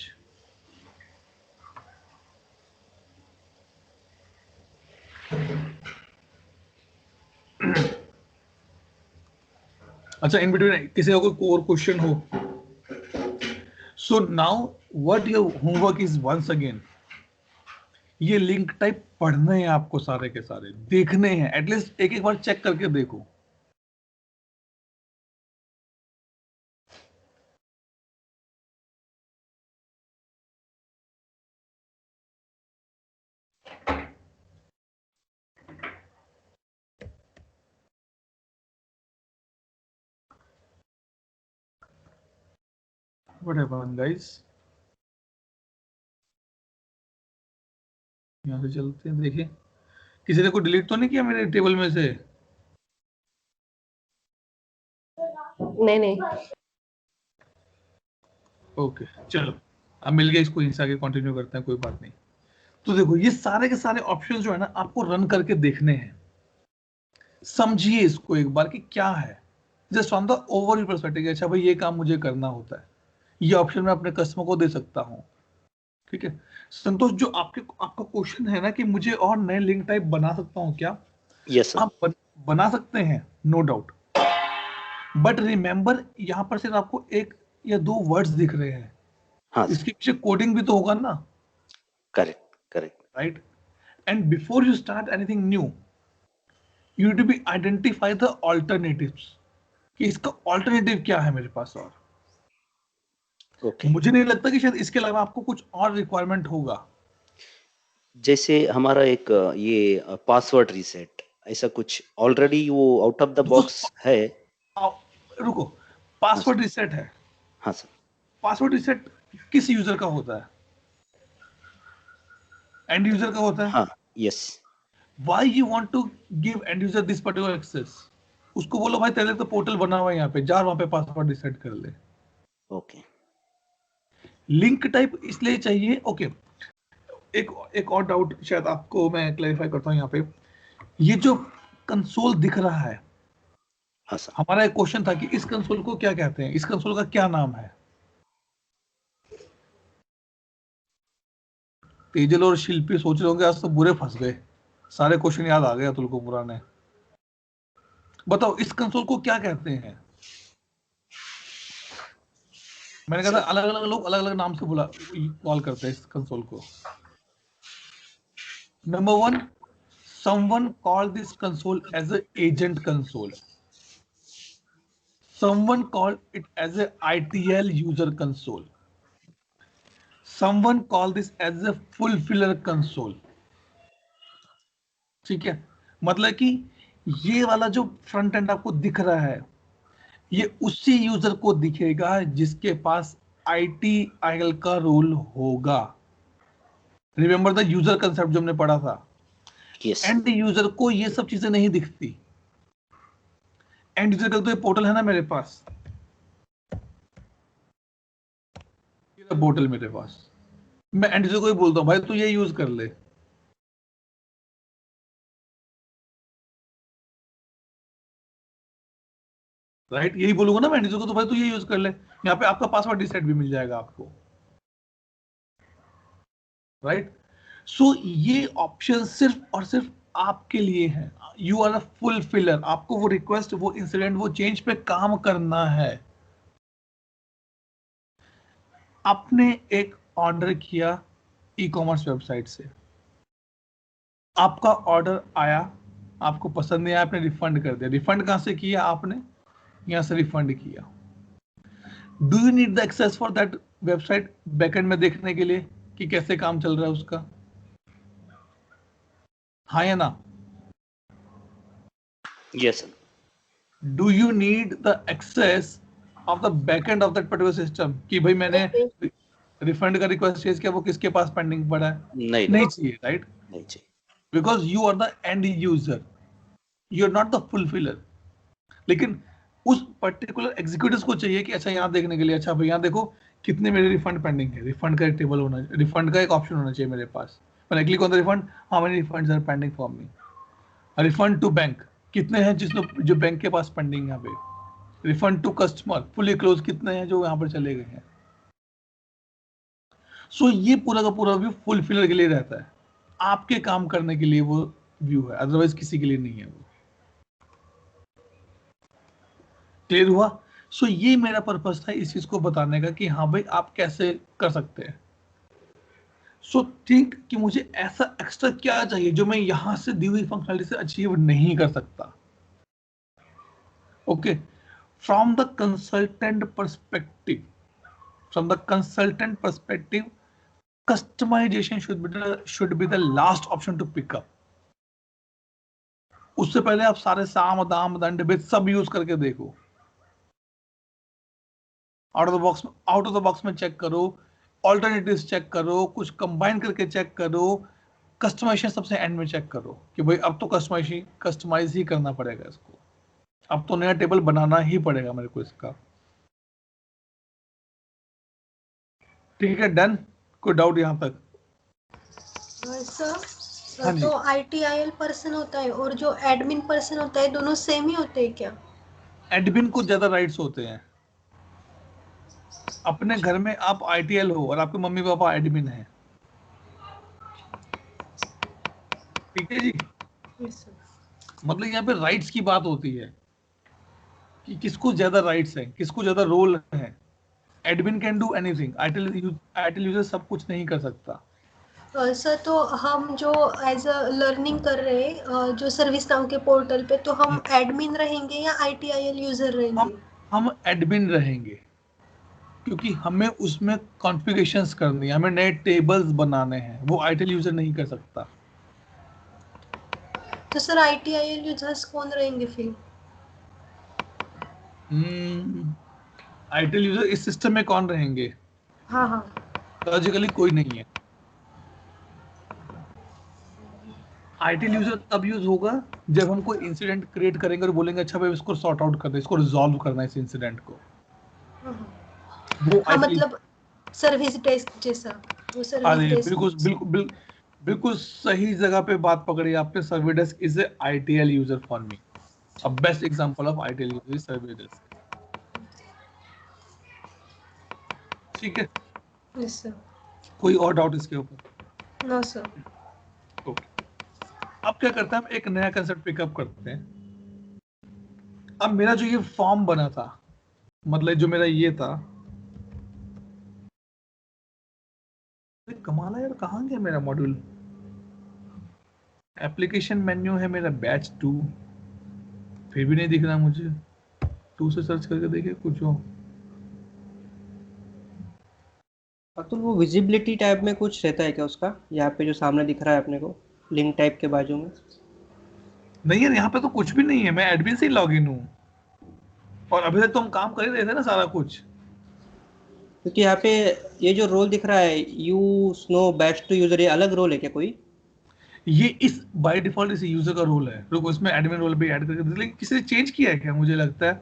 अच्छा, इन बिटवीन किसी का कोई और क्वेश्चन हो। So now what your homework is once again, ये लिंक टाइप पढ़ने हैं आपको, सारे के सारे देखने हैं, एटलीस्ट एक एक बार चेक करके देखो। What happened guys? यहाँ से चलते हैं, देखिए किसी ने कोई डिलीट तो नहीं किया मेरे टेबल में से। नहीं नहीं। ओके चलो, अब मिल गया, इसको यहीं से आगे कंटिन्यू करते हैं, कोई बात नहीं। तो देखो ये सारे के सारे ऑप्शन जो है ना, आपको रन करके देखने हैं, समझिए इसको एक बार कि क्या है, just on the overall perspective. अच्छा भाई ये काम मुझे करना होता है, ये ऑप्शन मैं अपने कस्टमर को दे सकता हूँ, ठीक है संतोष, जो आपका क्वेश्चन है ना कि मुझे और नए लिंक टाइप बना सकता हूँ क्या? Yes sir. आप बना सकते हैं, नो डाउट, बट रिमेंबर यहाँ पर सिर्फ आपको एक या दो वर्ड्स दिख रहे हैं, हाँ सर, इसके पीछे कोडिंग भी तो होगा ना, correct correct. Right? And before you start anything new, you need to be identify the alternatives, कि इसका ऑल्टरनेटिव क्या है मेरे पास। और ओके, मुझे नहीं लगता कि शायद इसके अलावा आपको कुछ और रिक्वायरमेंट होगा। जैसे हमारा एक ये पासवर्ड रीसेट, ऐसा कुछ ऑलरेडी वो आउट ऑफ द बॉक्स है। रुको, हाँ पासवर्ड सर, रिसेट है, हाँ सर, पासवर्ड रिसेट किस यूजर का होता है? एंड यूजर का होता है। हाँ yes. Why you want to give end user this particular access? उसको बोलो भाई तेरे तो पोर्टल बना हुआ है यहाँ पे, जा वहां पे पासवर्ड रिसेट कर ले। ओके, लिंक टाइप इसलिए चाहिए, ओके एक और डाउट शायद आपको मैं क्लैरिफाई करता हूँ यहाँ पे। ये जो कंसोल दिख रहा है, हाँ सर, हमारा एक क्वेश्चन था कि इस कंसोल को क्या कहते हैं, इस कंसोल का क्या नाम है? तेजल और शिल्पी सोच रहे होंगे आज तो बुरे फंस गए, सारे क्वेश्चन याद आ गए अतुल को पुराने। बताओ इस कंसोल को क्या कहते हैं? मैंने कहा था अलग अलग लोग अलग अलग नाम से बुला कॉल करते हैं इस कंसोल को। Number 1, someone call this console as a agent console, someone call it as a ITL user console, someone call this as a fulfiller console। ठीक है, मतलब कि ये वाला जो फ्रंट एंड आपको दिख रहा है, ये उसी यूजर को दिखेगा जिसके पास ITIL का रोल होगा। रिमेंबर द यूजर कंसेप्ट जो हमने पढ़ा था। यस, एंड यूजर को ये सब चीजें नहीं दिखती। एंड यूजर का तो ये पोर्टल है ना मेरे पास, ये पोर्टल मेरे पास, मैं एंड यूजर को ही बोलता हूँ भाई तू ये यूज कर ले, राइट? यही बोलूंगा ना मैं एंड यूजर को, तो भाई तू ये यूज कर ले, यहाँ पे आपका पासवर्ड रिसेट भी मिल जाएगा आपको, राइट? सो ये ऑप्शन सिर्फ और सिर्फ आपके लिए है। यू आर अ फुलफिलर, आपको वो रिक्वेस्ट, वो इंसिडेंट, वो चेंज पे काम करना है। आपने एक ऑर्डर किया ई कॉमर्स वेबसाइट से, आपका ऑर्डर आया, आपको पसंद नहीं आया, आपने रिफंड कर दिया। रिफंड कहां से किया आपने? यहां से रिफंड किया। Do you need the access for that website backend में देखने के लिए कि कैसे काम चल रहा है उसका? हाँ या ना? Yes sir, do you need the access of the backend of that particular system कि भाई मैंने रिफंड का रिक्वेस्ट भेज किया, वो किसके पास पेंडिंग पड़ा है? नहीं चाहिए, राइट? नहीं चाहिए। Because you are the end user, you are not the fulfiller. लेकिन उस पर्टिकुलर एग्जीक्यूटिव को चाहिए कि अच्छा यहाँ देखने के लिए, अच्छा भाई यहाँ देखो कितने मेरे रिफंड पेंडिंग है, रिफंड का एक टेबल होना, रिफंड का एक ऑप्शन होना चाहिए मेरे पास। मैंने click on the refund, how many refunds are pending for me, refund to bank कितने हैं जिसने जो बैंक के पास पेंडिंग यहाँ पे, refund to customer fully close कितने हैं जो यहाँ पर चले गए हैं। सो ये पूरा का पूरा व्यू फुलफिलर के लिए रहता है, आपके काम करने के लिए वो व्यू है, अदरवाइज किसी के लिए नहीं है वो। क्लियर हुआ? सो ये मेरा पर्पस था इस चीज को बताने का कि हाँ भाई आप कैसे कर सकते हैं। सो थिंक कि मुझे ऐसा एक्स्ट्रा क्या चाहिए जो मैं यहां से दी हुई फंक्शनलिटी से अचीव नहीं कर सकता। Okay, from the consultant perspective, from the consultant perspective, customization should be the last option to pick up. उससे पहले आप सारे साम दाम दंड भेद सब यूज करके देखो, आउट ऑफ द बॉक्स में चेक करो, ऑल्टरनेटिव्स चेक करो, कुछ कंबाइन करके चेक करो, कस्टमाइजेशन सबसे एंड में चेक करो कि भाई अब तो कस्टमाइज ही करना पड़ेगा इसको, अब तो नया टेबल बनाना ही पड़ेगा मेरे को इसका। ठीक है, डन? कोई डाउट यहां तक? सर हाँ जी। तो ITIL पर्सन होता है और जो एडमिन पर्सन होता है दोनों सेम ही होते हैं क्या? एडमिन को ज्यादा राइट्स होते हैं। अपने घर में आप ITL हो और आपके मम्मी पापा एडमिन है, ठीक है जी। Yes, sir. मतलब यहाँ पे राइट्स की बात होती है कि किसको ज्यादा राइट्स है, किसको ज्यादा रोल है। Admin can do anything, IT user सब कुछ नहीं कर सकता। सर तो हम जो एज अ लर्निंग कर रहे हैं जो सर्विस नाउ के पोर्टल पे, तो हम एडमिन रहेंगे या ITIL यूजर रहेंगे? हम एडमिन रहेंगे, क्योंकि हमें उसमें कॉन्फ़िगरेशंस करनी है, हमें नए टेबल्स बनाने हैं, वो आईटी यूजर नहीं कर सकता। तो सर ITIL यूजर्स कौन रहेंगे फिर? आईटी यूजर इस सिस्टम में कौन रहेंगे? हाँ हाँ। लॉजिकली कोई नहीं है। आईटी यूजर तब यूज होगा जब हम कोई इंसिडेंट क्रिएट करेंगे और बोलेंगे अच्छा भाई इसको सॉर्ट आउट करना है, इसको रिजॉल्व करना है इस इंसिडेंट को, वो हाँ आईटी। मतलब सर्विस डेस्क जैसा, वो सर्विस अरे डेस्क। बिल्कुल बिल्कुल बिल्कुल सही जगह पे बात पकड़ी आपने। Service desk is a ITL user for me. A best example of ITL user is service desk. ठीक है, यस सर। कोई और डाउट इसके ऊपर? No sir. ओके, अब क्या करते हैं, हम एक नया कंसेप्ट पिकअप करते हैं। अब मेरा जो ये फॉर्म बना था, मतलब जो मेरा ये था, कमाल है यार, कहाँ गया मेरा मॉड्यूल? एप्लीकेशन मेन्यू है मेरा बैच 2, फिर भी नहीं दिख रहा मुझे। 2 से सर्च करके देखे कुछ हो। अतुल वो विजिबिलिटी टैब में कुछ रहता है क्या उसका, यहाँ पे जो सामने दिख रहा है अपने को लिंक टाइप के बाजू में? नहीं यार, यहाँ पे तो कुछ भी नहीं है, मैं एडमिन से ही लॉग इन हूँ और अभी तक तो हम काम कर ही रहे थे ना सारा कुछ। क्योंकि यहाँ पे ये जो रोल दिख रहा है you snow batch to user, ये अलग रोल है क्या कोई? ये इस बाय डिफॉल्ट इस यूजर का रोल है। रुको, इसमें एडमिन रोल भी ऐड करके, लेकिन किसी ने चेंज किया है क्या, मुझे लगता है,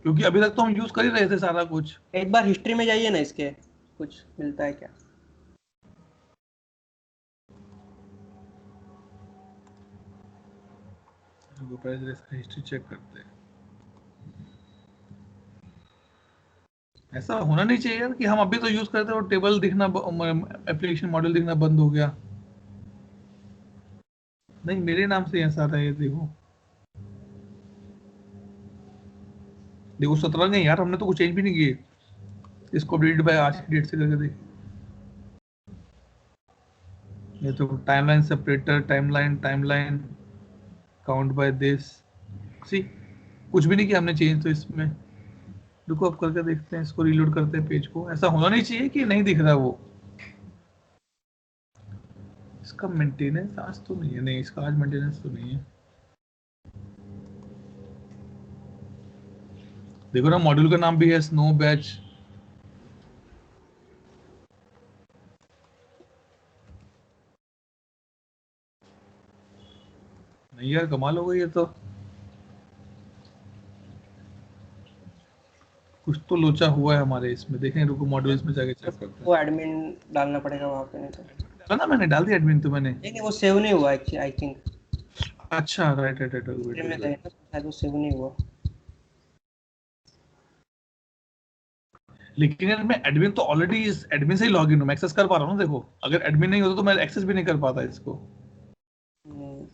क्योंकि अभी तक तो हम यूज कर ही रहे थे सारा कुछ। एक बार हिस्ट्री में जाइए ना, इसके कुछ मिलता है क्या? रुको पहले इसका हिस्ट्री चेक करते हैं। ऐसा होना नहीं चाहिए यार कि हम अभी तो यूज करते और टेबल दिखना, एप्लीकेशन मॉडल दिखना बंद हो गया। नहीं, मेरे नाम से ऐसा रहा है। देखो देखो 17 नहीं यार, हमने तो कुछ चेंज भी नहीं किए। इसको अपडेट बाय आज की डेट से करके देख। ये तो timeline separator, timeline count by this, see कुछ भी नहीं किया हमने चेंज तो इसमें। रुको अब करके देखते हैं, इसको रीलोड करते हैं पेज को। ऐसा होना नहीं चाहिए कि नहीं दिख रहा वो। इसका मेंटेनेंस आज तो नहीं है, नहीं इसका आज मेंटेनेंस तो नहीं है। देखो ना, मॉड्यूल का नाम भी है स्नो बैच। नहीं यार, कमाल हो गई ये तो। कुछ तो लोचा हुआ है हमारे इसमें, देखें। रुको मॉड्यूल्स में जाके चेक करते हैं। वो एडमिन डालना पड़ेगा वहाँ पे, नहीं तो डाला ना मैंने, डाल दिया एडमिन तो मैंने। नहीं वो सेव नहीं हुआ एक्चुअली, आई थिंक अच्छा राइट राइट हिस्ट्री में राइट। गए ना, शायद वो सेव नहीं हुआ। लेकिन यार मैं एडमिन तो ऑलरेडी इस एडमिन से ही लॉग इन हूँ, मैं एक्सेस कर पा रहा हूँ ना। देखो अगर एडमिन नहीं होता तो मैं एक्सेस भी नहीं कर पाता इसको। हम्म,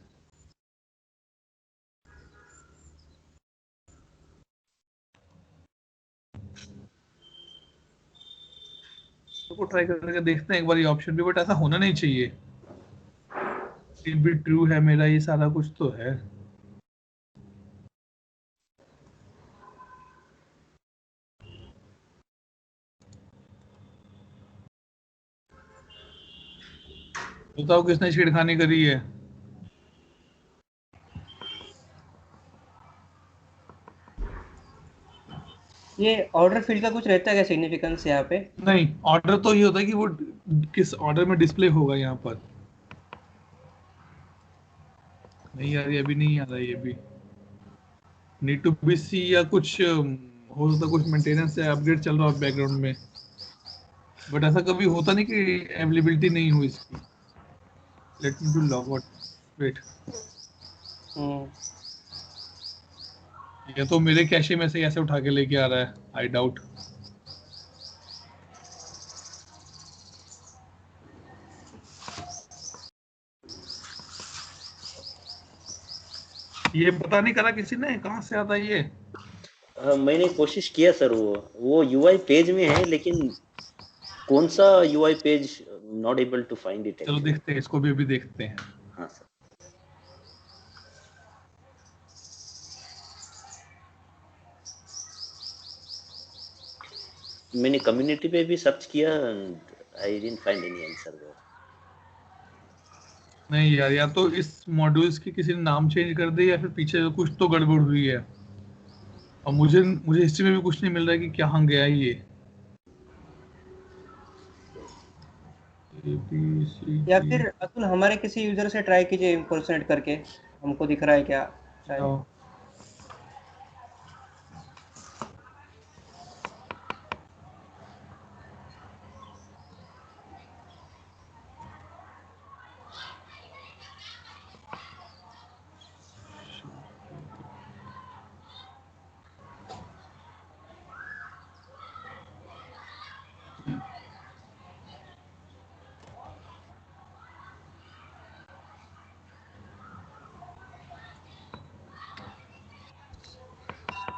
तो ट्राई करके देखते हैं एक बार ये ऑप्शन भी, बट ऐसा होना नहीं चाहिए। ये भी ट्रू है मेरा, ये सारा कुछ तो है। बताओ किसने छेड़खानी करी है? ये ऑर्डर फील्ड का कुछ रहता है क्या सिग्निफिकेंस यहाँ पे? नहीं, ऑर्डर तो ये होता है कि वो किस ऑर्डर में डिस्प्ले होगा यहाँ पर। नहीं यार, ये भी नहीं आ रहा है। ये भी नीड टू बी सी या कुछ हो सकता है, कुछ मेंटेनेंस या अपग्रेड चल रहा हो बैकग्राउंड में। बट ऐसा कभी होता नहीं कि अवेलेबिलिटी नहीं हुई इसकी। Let me do log out, wait. Hmm, ये तो मेरे कैशे में से ऐसे उठा के लेके आ रहा है, आई डाउट। ये पता नहीं करा किसी ने कहाँ से आता है ये? मैंने कोशिश किया सर, वो यूआई पेज में है, लेकिन कौन सा UI page, not able to find it. चलो देखते हैं, इसको भी अभी देखते हैं। हाँ सर। मैंने कम्युनिटी पे भी सर्च किया, I didn't find any answer there. नहीं यार, या तो इस मॉड्यूल्स की किसी ने नाम चेंज कर दिया या फिर पीछे कुछ तो गड़बड़ हुई है, और मुझे हिस्ट्री में भी कुछ नहीं मिल रहा है कि कहाँ गया ये। या फिर अतुल हमारे किसी यूजर से ट्राई कीजिए इम्पर्सनेट करके, हमको दिख रहा है क्या शायद।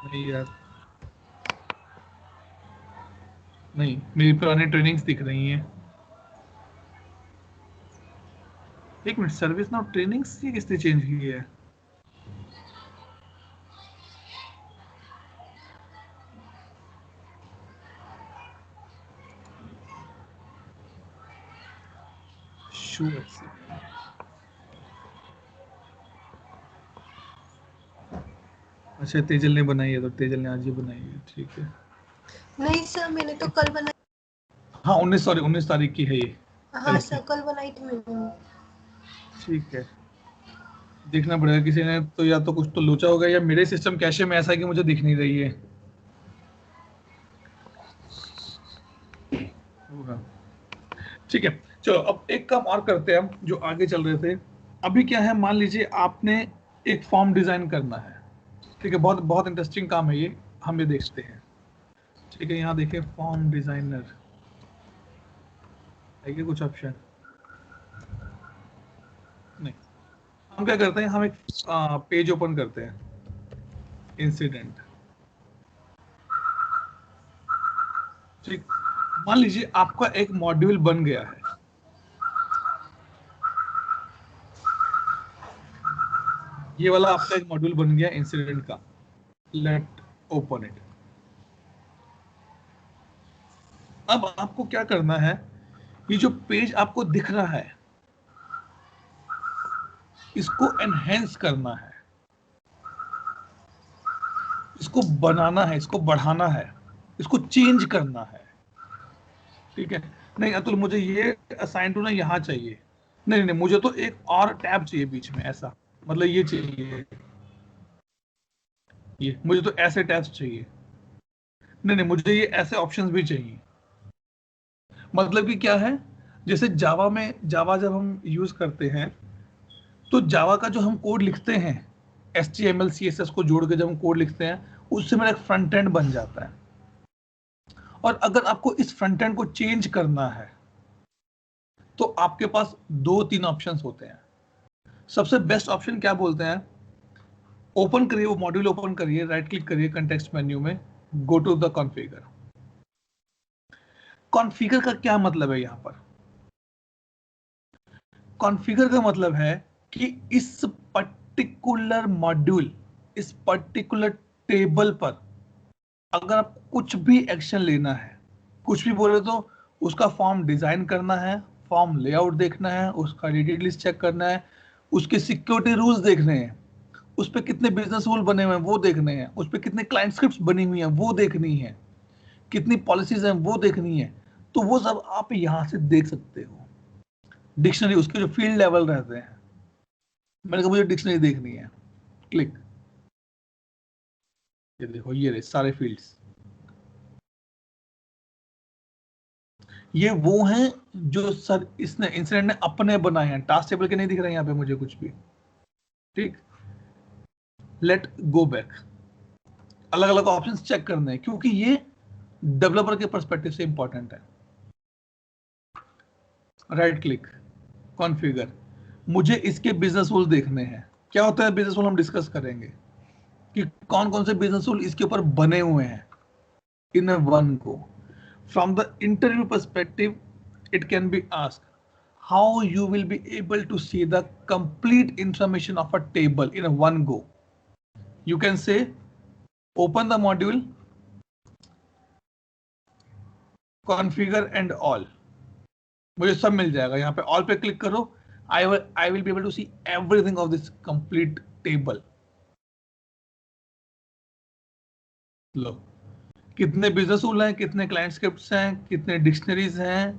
नहीं यार, नहीं, मेरी पुरानी ट्रेनिंग्स दिख रही हैं। एक मिनट, सर्विस नाउ ट्रेनिंग्स ये किसने चेंज की है? अच्छा, तेजल ने बनाई है, तो तेजल ने आज ही बनाई है, ठीक है। नहीं सर, मैंने तो कल बनाई। हाँ 19 तारीख की है ये। हाँ सर, कल बनाई थी मैंने। ठीक है, देखना पड़ेगा किसी ने तो, या तो कुछ तो लोचा होगा या मेरे सिस्टम कैशे में ऐसा है कि मुझे दिख नहीं रही है। ठीक है, चलो अब एक काम और करते हैं हम, जो आगे चल रहे थे। अभी क्या है, मान लीजिए आपने एक फॉर्म डिजाइन करना है, ठीक है, बहुत बहुत इंटरेस्टिंग काम है ये, हम ये देखते हैं। ठीक है, यहाँ देखिए फॉर्म डिजाइनर है क्या कुछ ऑप्शन? नहीं, हम क्या करते हैं, हम एक पेज ओपन करते हैं, इंसिडेंट। ठीक, मान लीजिए आपका एक मॉड्यूल बन गया है, ये वाला आपका एक मॉड्यूल बन गया इंसिडेंट का। Late open it. अब आपको क्या करना है, ये जो पेज आपको दिख रहा है इसको एनहेंस करना है, इसको बनाना है, इसको बढ़ाना है, इसको चेंज करना है। ठीक है, नहीं अतुल मुझे ये असाइन टू ना यहाँ चाहिए, नहीं नहीं मुझे तो एक और टैब चाहिए बीच में, ऐसा मतलब ये चाहिए, ये मुझे तो ऐसे टैब्स चाहिए, नहीं नहीं मुझे ये ऐसे ऑप्शंस भी चाहिए। मतलब कि क्या है, जैसे जावा में, जावा जब हम यूज करते हैं तो जावा का जो हम कोड लिखते हैं, HTML CSS को जोड़ के जब हम कोड लिखते हैं, उससे मेरा एक फ्रंट एंड बन जाता है। और अगर आपको इस फ्रंट एंड को चेंज करना है तो आपके पास 2-3 ऑप्शंस होते हैं। सबसे बेस्ट ऑप्शन क्या बोलते हैं, ओपन करिए वो मॉड्यूल, ओपन करिए, राइट क्लिक करिए कंटेक्स्ट मेन्यू में, go to the configure. Configure का क्या मतलब है, यहां पर कॉन्फ़िगर का मतलब है कि इस पर्टिकुलर मॉड्यूल, इस पर्टिकुलर टेबल पर अगर आपको कुछ भी एक्शन लेना है, कुछ भी बोले तो उसका फॉर्म डिजाइन करना है, फॉर्म लेआउट देखना है, उसका डिटेल लिस्ट चेक करना है, उसके सिक्योरिटी रूल्स देखने हैं, उस पर कितने बिजनेस रूल बने हुए हैं वो देखने हैं, उस पर कितने क्लाइंट स्क्रिप्ट्स बनी हुई हैं वो देखनी है, कितनी पॉलिसीज हैं वो देखनी है, तो वो सब आप यहाँ से देख सकते हो। डिक्शनरी, उसके जो फील्ड लेवल रहते हैं, मैंने कहा मुझे डिक्शनरी देखनी है, क्लिक, ये देखो ये रहे सारे फील्ड्स। ये वो हैं जो सर इसने इंसिडेंट ने अपने बनाए हैं, टास्क टेबल के नहीं दिख रहे हैं यहाँ पे मुझे कुछ भी। ठीक, लेट गो बैक, अलग अलग ऑप्शंस चेक करने हैं क्योंकि ये डेवलपर के पर्सपेक्टिव से इंपॉर्टेंट है। राइट क्लिक, कॉन्फ़िगर, मुझे इसके बिजनेस रूल देखने हैं, क्या होता है बिजनेस रूल हम डिस्कस करेंगे कि कौन कौन से बिजनेस रूल इसके ऊपर बने हुए हैं in one go. From the interview perspective, it can be asked how you will be able to see the complete information of a table in a one go. You can say open the module, configure and all. मुझे सब मिल जाएगा. यहाँ पे all पे क्लिक करो. I will be able to see everything of this complete table. लो, कितने बिजनेस रूल हैं, कितने क्लाइंट स्क्रिप्ट्स हैं, कितने डिक्शनरीज हैं,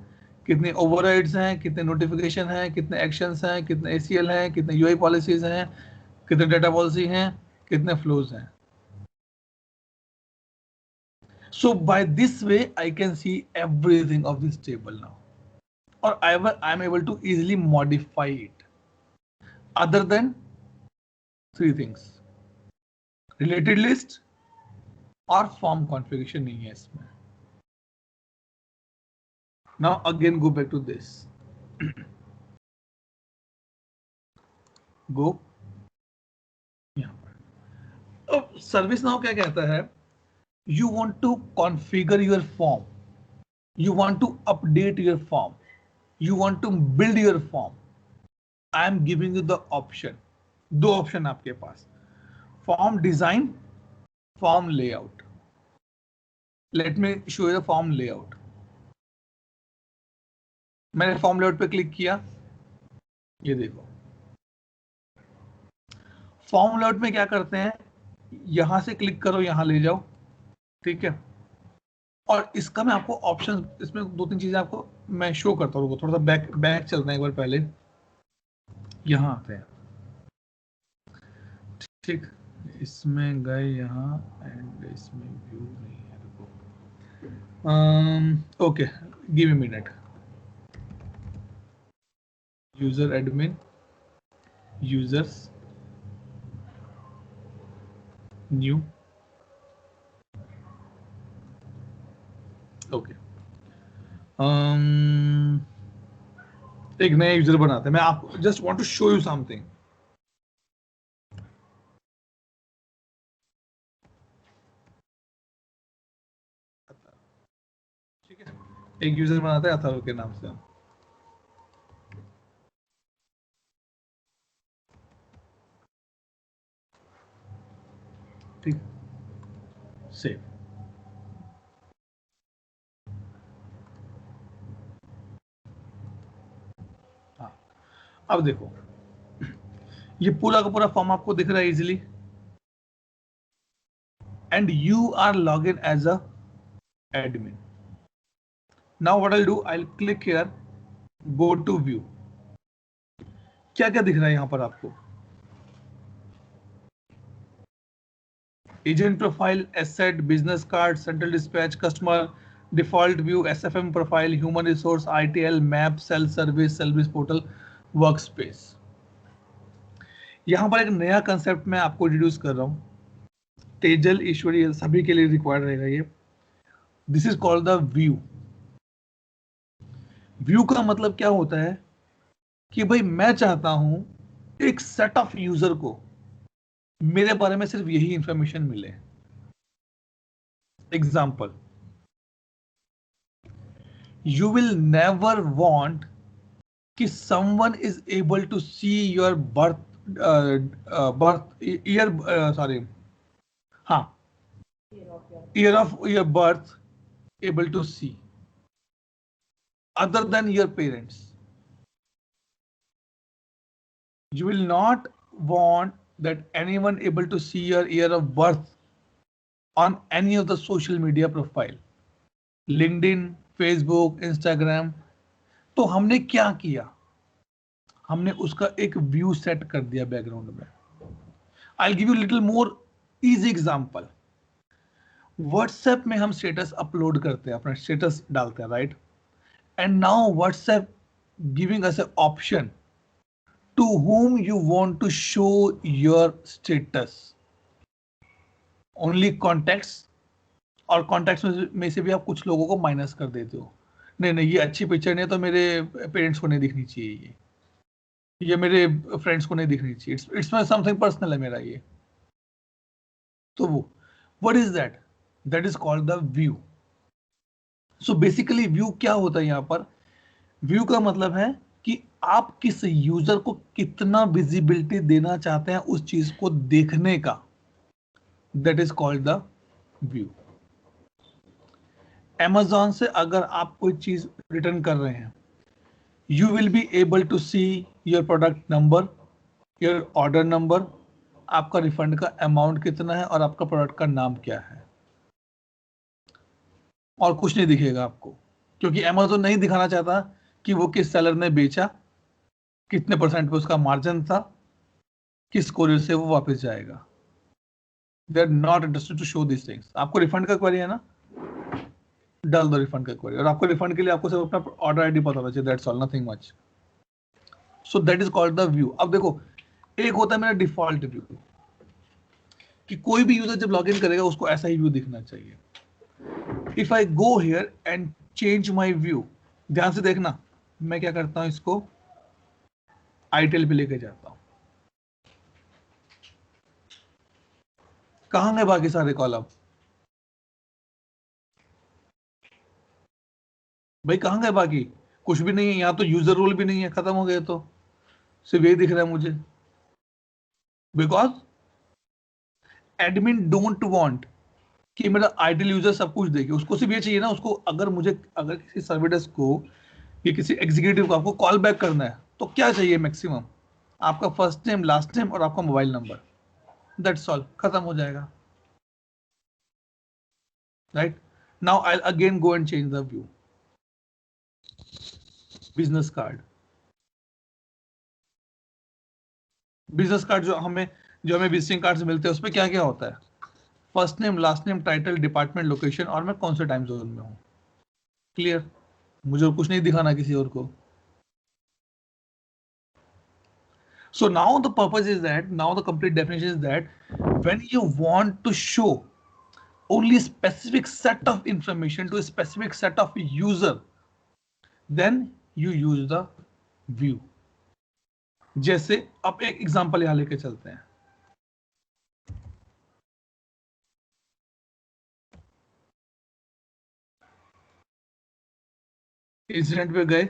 कितने ओवरराइड्स हैं, कितने नोटिफिकेशन हैं, कितने एक्शंस हैं, कितने ACL हैं, कितने UI पॉलिसीज हैं, कितने डाटा पॉलिसी हैं, कितने फ्लोज हैं. So by this way I can see everything of this table now, or I am able to easily modify it. Other than three things: related list और form configuration नहीं है इसमें. Now again go back to this. Go यहाँ पर. अब सर्विस नाउ क्या कहता है? You want to configure your form, you want to update your form, you want to build your form. I am giving you the option. दो ऑप्शन आपके पास: form design, form layout. Let me show you the form layout. मैंने form layout पे क्लिक किया, ये देखो. form layout में क्या करते हैं, यहां से क्लिक करो, यहां ले जाओ, ठीक है. और इसका मैं आपको ऑप्शन, इसमें दो तीन चीजें आपको मैं शो करता हूँ. थोड़ा सा बैक चलते हैं एक बार पहले. यहाँ आते हैं, ठीक. इसमें गए यहाँ, एंड इसमें व्यू नहीं है. रुको. Okay, give me minute. User admin, users, new. Okay, एक नया यूजर बनाते हैं. मैं आपको just want to show you something. ठीक है, एक यूजर बनाते हैं अथर्व के नाम से. ठीक, सेव. अब देखो, ये पूरा का पूरा फॉर्म आपको दिख रहा है easily, and you are log in as a admin. Now what I do, I click here, go to view. क्या क्या दिख रहा है यहां पर आपको? Agent profile, asset, business card, central dispatch, customer default view, SFM profile, human resource, ITL, map, self service portal, workspace. यहां पर एक नया कंसेप्ट मैं आपको इंट्रोड्यूस कर रहा हूं. तेजल, ईश्वरी, सभी के लिए रिक्वायर्ड रहेगा ये. This is called the view. View का मतलब क्या होता है कि भाई मैं चाहता हूं एक सेट ऑफ यूजर को मेरे बारे में सिर्फ यही इंफॉर्मेशन मिले. Example, you will never want कि someone is able to see your year of your birth able to see other than your parents. You will not want that anyone able to see your year of birth on any of the social media profile, LinkedIn, Facebook, Instagram. तो हमने क्या किया, हमने उसका एक व्यू सेट कर दिया बैकग्राउंड में. I give you little more easy example. WhatsApp में हम स्टेटस अपलोड करते हैं, अपना स्टेटस डालते हैं, right? And now WhatsApp giving us a option to whom you want to show your status. Only contacts, और कॉन्टैक्ट्स में से भी आप कुछ लोगों को माइनस कर देते हो. नहीं, ये अच्छी पिक्चर नहीं है तो मेरे पेरेंट्स को नहीं दिखनी चाहिए ये. ये मेरे फ्रेंड्स को नहीं दिखनी चाहिए, इट्स माय समथिंग पर्सनल है मेरा ये। तो वो what is that? That is called the view. So basically view क्या होता है यहाँ पर? व्यू का मतलब है कि आप किस यूजर को कितना विजिबिलिटी देना चाहते हैं उस चीज को देखने का, that is called the view. Amazon से अगर आप कोई चीज रिटर्न कर रहे हैं, you will be able to see your product number, your order number, आपका रिफंड का अमाउंट कितना है और आपका प्रोडक्ट का नाम क्या है, और कुछ नहीं दिखेगा आपको, क्योंकि Amazon नहीं दिखाना चाहता कि वो किस सेलर ने बेचा, कितने परसेंट पे उसका मार्जिन था, किस कोरियर से वो वापस जाएगा। They are not interested to show this things. आपको रिफंड का क्वेरी है ना, डाल दो रिफंड का क्वेरी, और आपको रिफंड के लिए आपको सिर्फ अपना ऑर्डर आईडी पता होना चाहिए, that's all, nothing much. So that is called the view. अब देखो, एक होता है मेरा डिफॉल्ट व्यू, कि कोई भी यूजर जब लॉगिन करेगा उसको ऐसा ही व्यू दिखना चाहिए। If I go here and change my view, ध्यान से देखना, मैं क्या करता हूं, इसको आईटेल पे लेके जाता हूं। कहां गए बाकी सारे कॉलम? भाई कहां गए बाकी? कुछ भी नहीं है यहाँ तो, यूजर रोल भी नहीं है, खत्म हो गए, तो सिर्फ यही दिख रहा है मुझे, बिकॉज एडमिन डोंट वांट कि मेरा आइडियल यूजर सब कुछ देखे, उसको सिर्फ ये चाहिए ना, उसको अगर किसी सर्वर डेस्क को या किसी एग्जीक्यूटिव को आपको कॉल बैक करना है तो क्या चाहिए मैक्सिमम? आपका फर्स्ट नेम, लास्ट नेम और आपका मोबाइल नंबर, दैट्स ऑल, खत्म हो जाएगा। Right now I again go and change the view. Business card, business card जो हमें विजिटिंग कार्ड से मिलते हैं, उसमें क्या क्या होता है? First name, last name, title, department, location, और मैं कौन से टाइम जोन में हूँ। क्लियर? मुझे और कुछ नहीं दिखाना किसी और को। So now the purpose is that, now the complete definition is that when you want to show only a specific set of information to a specific set of user, then you use the view. जैसे अब एक एग्जांपल यहां लेके चलते हैं। इंसिडेंट पे गए,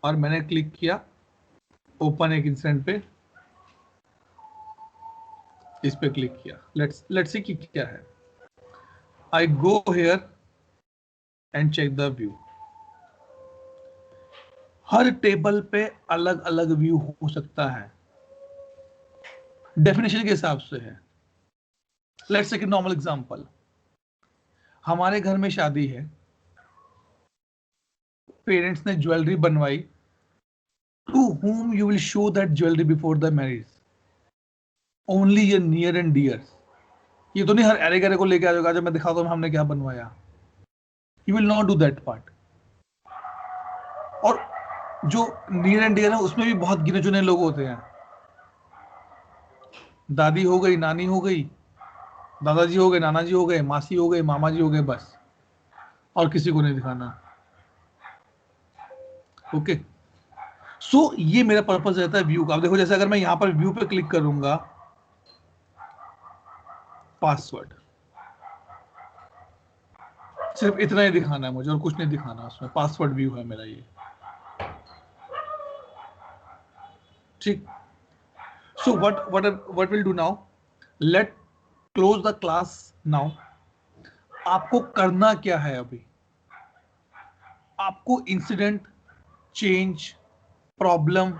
और मैंने क्लिक किया ओपन एक इंसिडेंट पे, इस पे क्लिक किया, लेट्स सी कि क्या है। I go here and check the view. हर टेबल पे अलग अलग व्यू हो सकता है, डेफिनेशन के हिसाब से है। Let's take a normal example. हमारे घर में शादी है, पेरेंट्स ने ज्वेलरी बनवाई, to whom you will show that jewelry before the marriage? Only your near and dears. ये तो नहीं हर अरे गरे को लेके आ जाएगा जब मैं दिखाता हूँ हमने क्या बनवाया। You will not do that part. और जो नियर एंड डियर है उसमें भी बहुत गिने चुने लोग होते हैं। दादी हो गई, नानी हो गई, दादाजी हो गए, नाना जी हो गए, मासी हो गए, मामा जी हो गए, बस, और किसी को नहीं दिखाना। ओके, सो ये मेरा पर्पस रहता है व्यू का। अब देखो, जैसे अगर मैं यहां पर व्यू पे क्लिक करूंगा, पासवर्ड, सिर्फ इतना ही दिखाना है मुझे और कुछ नहीं दिखाना उसमें, पासवर्ड व्यू है मेरा ये, ठीक। So what will do now, let close the class now. आपको करना क्या है अभी? आपको incident, change, problem,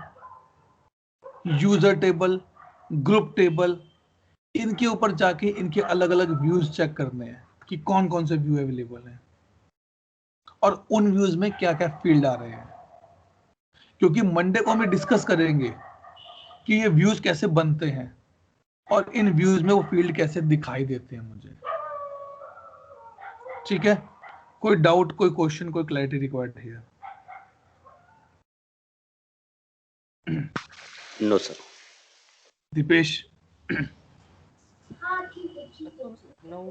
user table, group table, इनके ऊपर जाके इनके अलग अलग व्यूज चेक करने हैं कि कौन कौन से व्यू अवेलेबल हैं और उन व्यूज में क्या क्या फील्ड आ रहे हैं, क्योंकि मंडे को हम डिस्कस करेंगे कि ये व्यूज कैसे बनते हैं और इन व्यूज में वो फील्ड कैसे दिखाई देते हैं मुझे। ठीक है, कोई डाउट, कोई क्वेश्चन, कोई क्लैरिटी रिक्वायर्ड है? No sir. Deepesh? Now,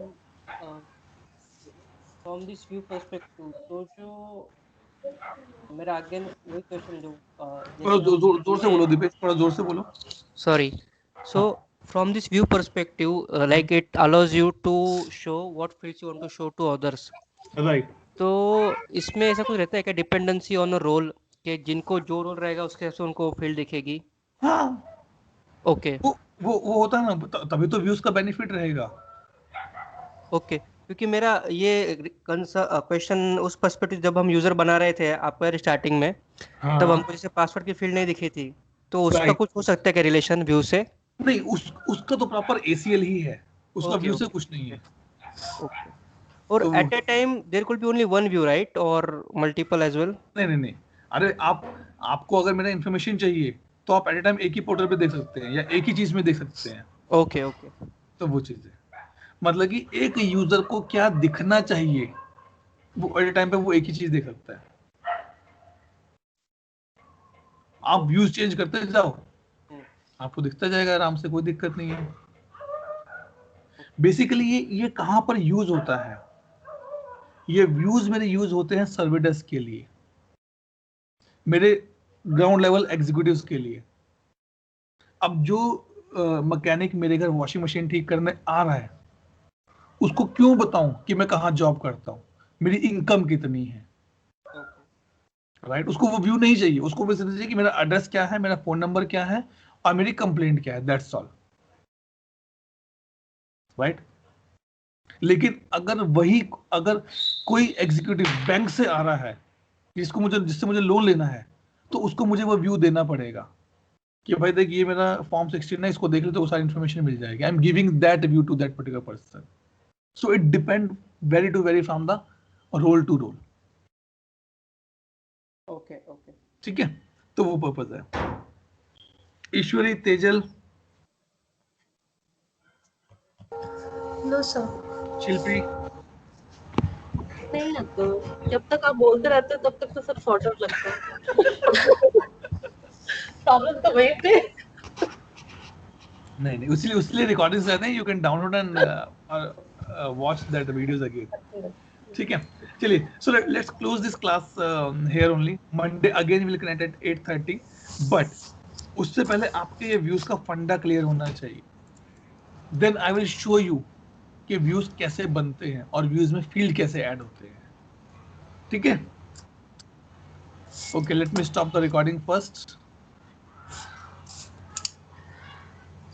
from this view perspective, तो जो मेरा अगेन वही क्वेश्चन जो थोड़ा जोर से बोलो दीपेश, थोड़ा जोर से बोलो. Sorry. So from this view perspective, like it allows you to show what fields you want to show to others. Right. तो इसमें ऐसा कुछ रहता है क्या डिपेंडेंसी ऑन अ रोल, कि जिनको जो रोल रहेगा उसके हिसाब से उनको फील्ड दिखेगी? हाँ, ओके वो होता है ना, तभी तो व्यूज का बेनिफिट रहेगा. ओके, क्योंकि मेरा ये क्वेश्चन उस पर्सपेक्टिव, जब हम यूजर बना रहे थे आपका स्टार्टिंग में, तब हमको जैसे पासवर्ड की फील्ड नहीं दिखी थी, तो उसका Right. कुछ हो सकता है क्या रिलेशन व्यू से? नहीं, उसका तो प्रॉपर ACL ही है, उसका व्यू से ओके कुछ नहीं है. ओके. और तो at a time there could be only one view, right, और मल्टीपल एज वेल? नहीं, अरे आपको अगर मेरा इन्फॉर्मेशन चाहिए तो आप एट ए टाइम एक ही पोर्टल पे देख सकते हैं या एक ही चीज में देख सकते हैं. Okay okay. तो वो चीज है, मतलब कि एक यूजर को क्या दिखना चाहिए, वो एट ए टाइम पे वो एक ही चीज देख सकता है. आप व्यूज चेंज करते जाओ, आपको दिखता जाएगा आराम से, कोई दिक्कत नहीं है. बेसिकली ये कहां पर यूज होता है, ये व्यूज मेरे यूज होते हैं सर्वर डेस्क के लिए, मेरे ग्राउंड लेवल एग्जीक्यूटिव्स के लिए. अब जो मैकेनिक मेरे घर वॉशिंग मशीन ठीक करने आ रहा है, उसको क्यों बताऊं कि मैं कहाँ जॉब करता हूं, मेरी इनकम कितनी है, राइट? उसको वो व्यू नहीं चाहिए, उसको बस चाहिए कि मेरा एड्रेस क्या है, मेरा फोन नंबर क्या है और मेरी कंप्लेंट क्या है, दैट्स ऑल, राइट? लेकिन अगर कोई एग्जीक्यूटिव बैंक से आ रहा है जिससे मुझे लोन लेना है, तो उसको मुझे वो व्यू देना पड़ेगा कि भाई देख, ये मेरा फॉर्म 16 है, इसको देख ले तो वो सारी इन्फॉर्मेशन मिल जाएगी. I am giving that view to that particular person. So it depend vary to vary from the role to role. Okay okay, ठीक है, तो वो पर्पज है. Ishwari, Tejal, no sir. शिल्पी, नहीं तो जब तक आप बोलते रहते हो तब तक तो सब सॉर्ट आउट लगता है. प्रॉब्लम तो वही थे. नहीं, उसलिए रिकॉर्डिंग्स रहते हैं, you can download and watch that videos again. ठीक है, चलिए. So let's close this class here only. Monday again will connect at 8:30, but उससे पहले आपके ये व्यूज का फंडा क्लियर होना चाहिए. Then I will show you कि व्यूज कैसे बनते हैं और व्यूज में फील्ड कैसे ऐड होते हैं. ठीक है, okay, let me stop the recording first.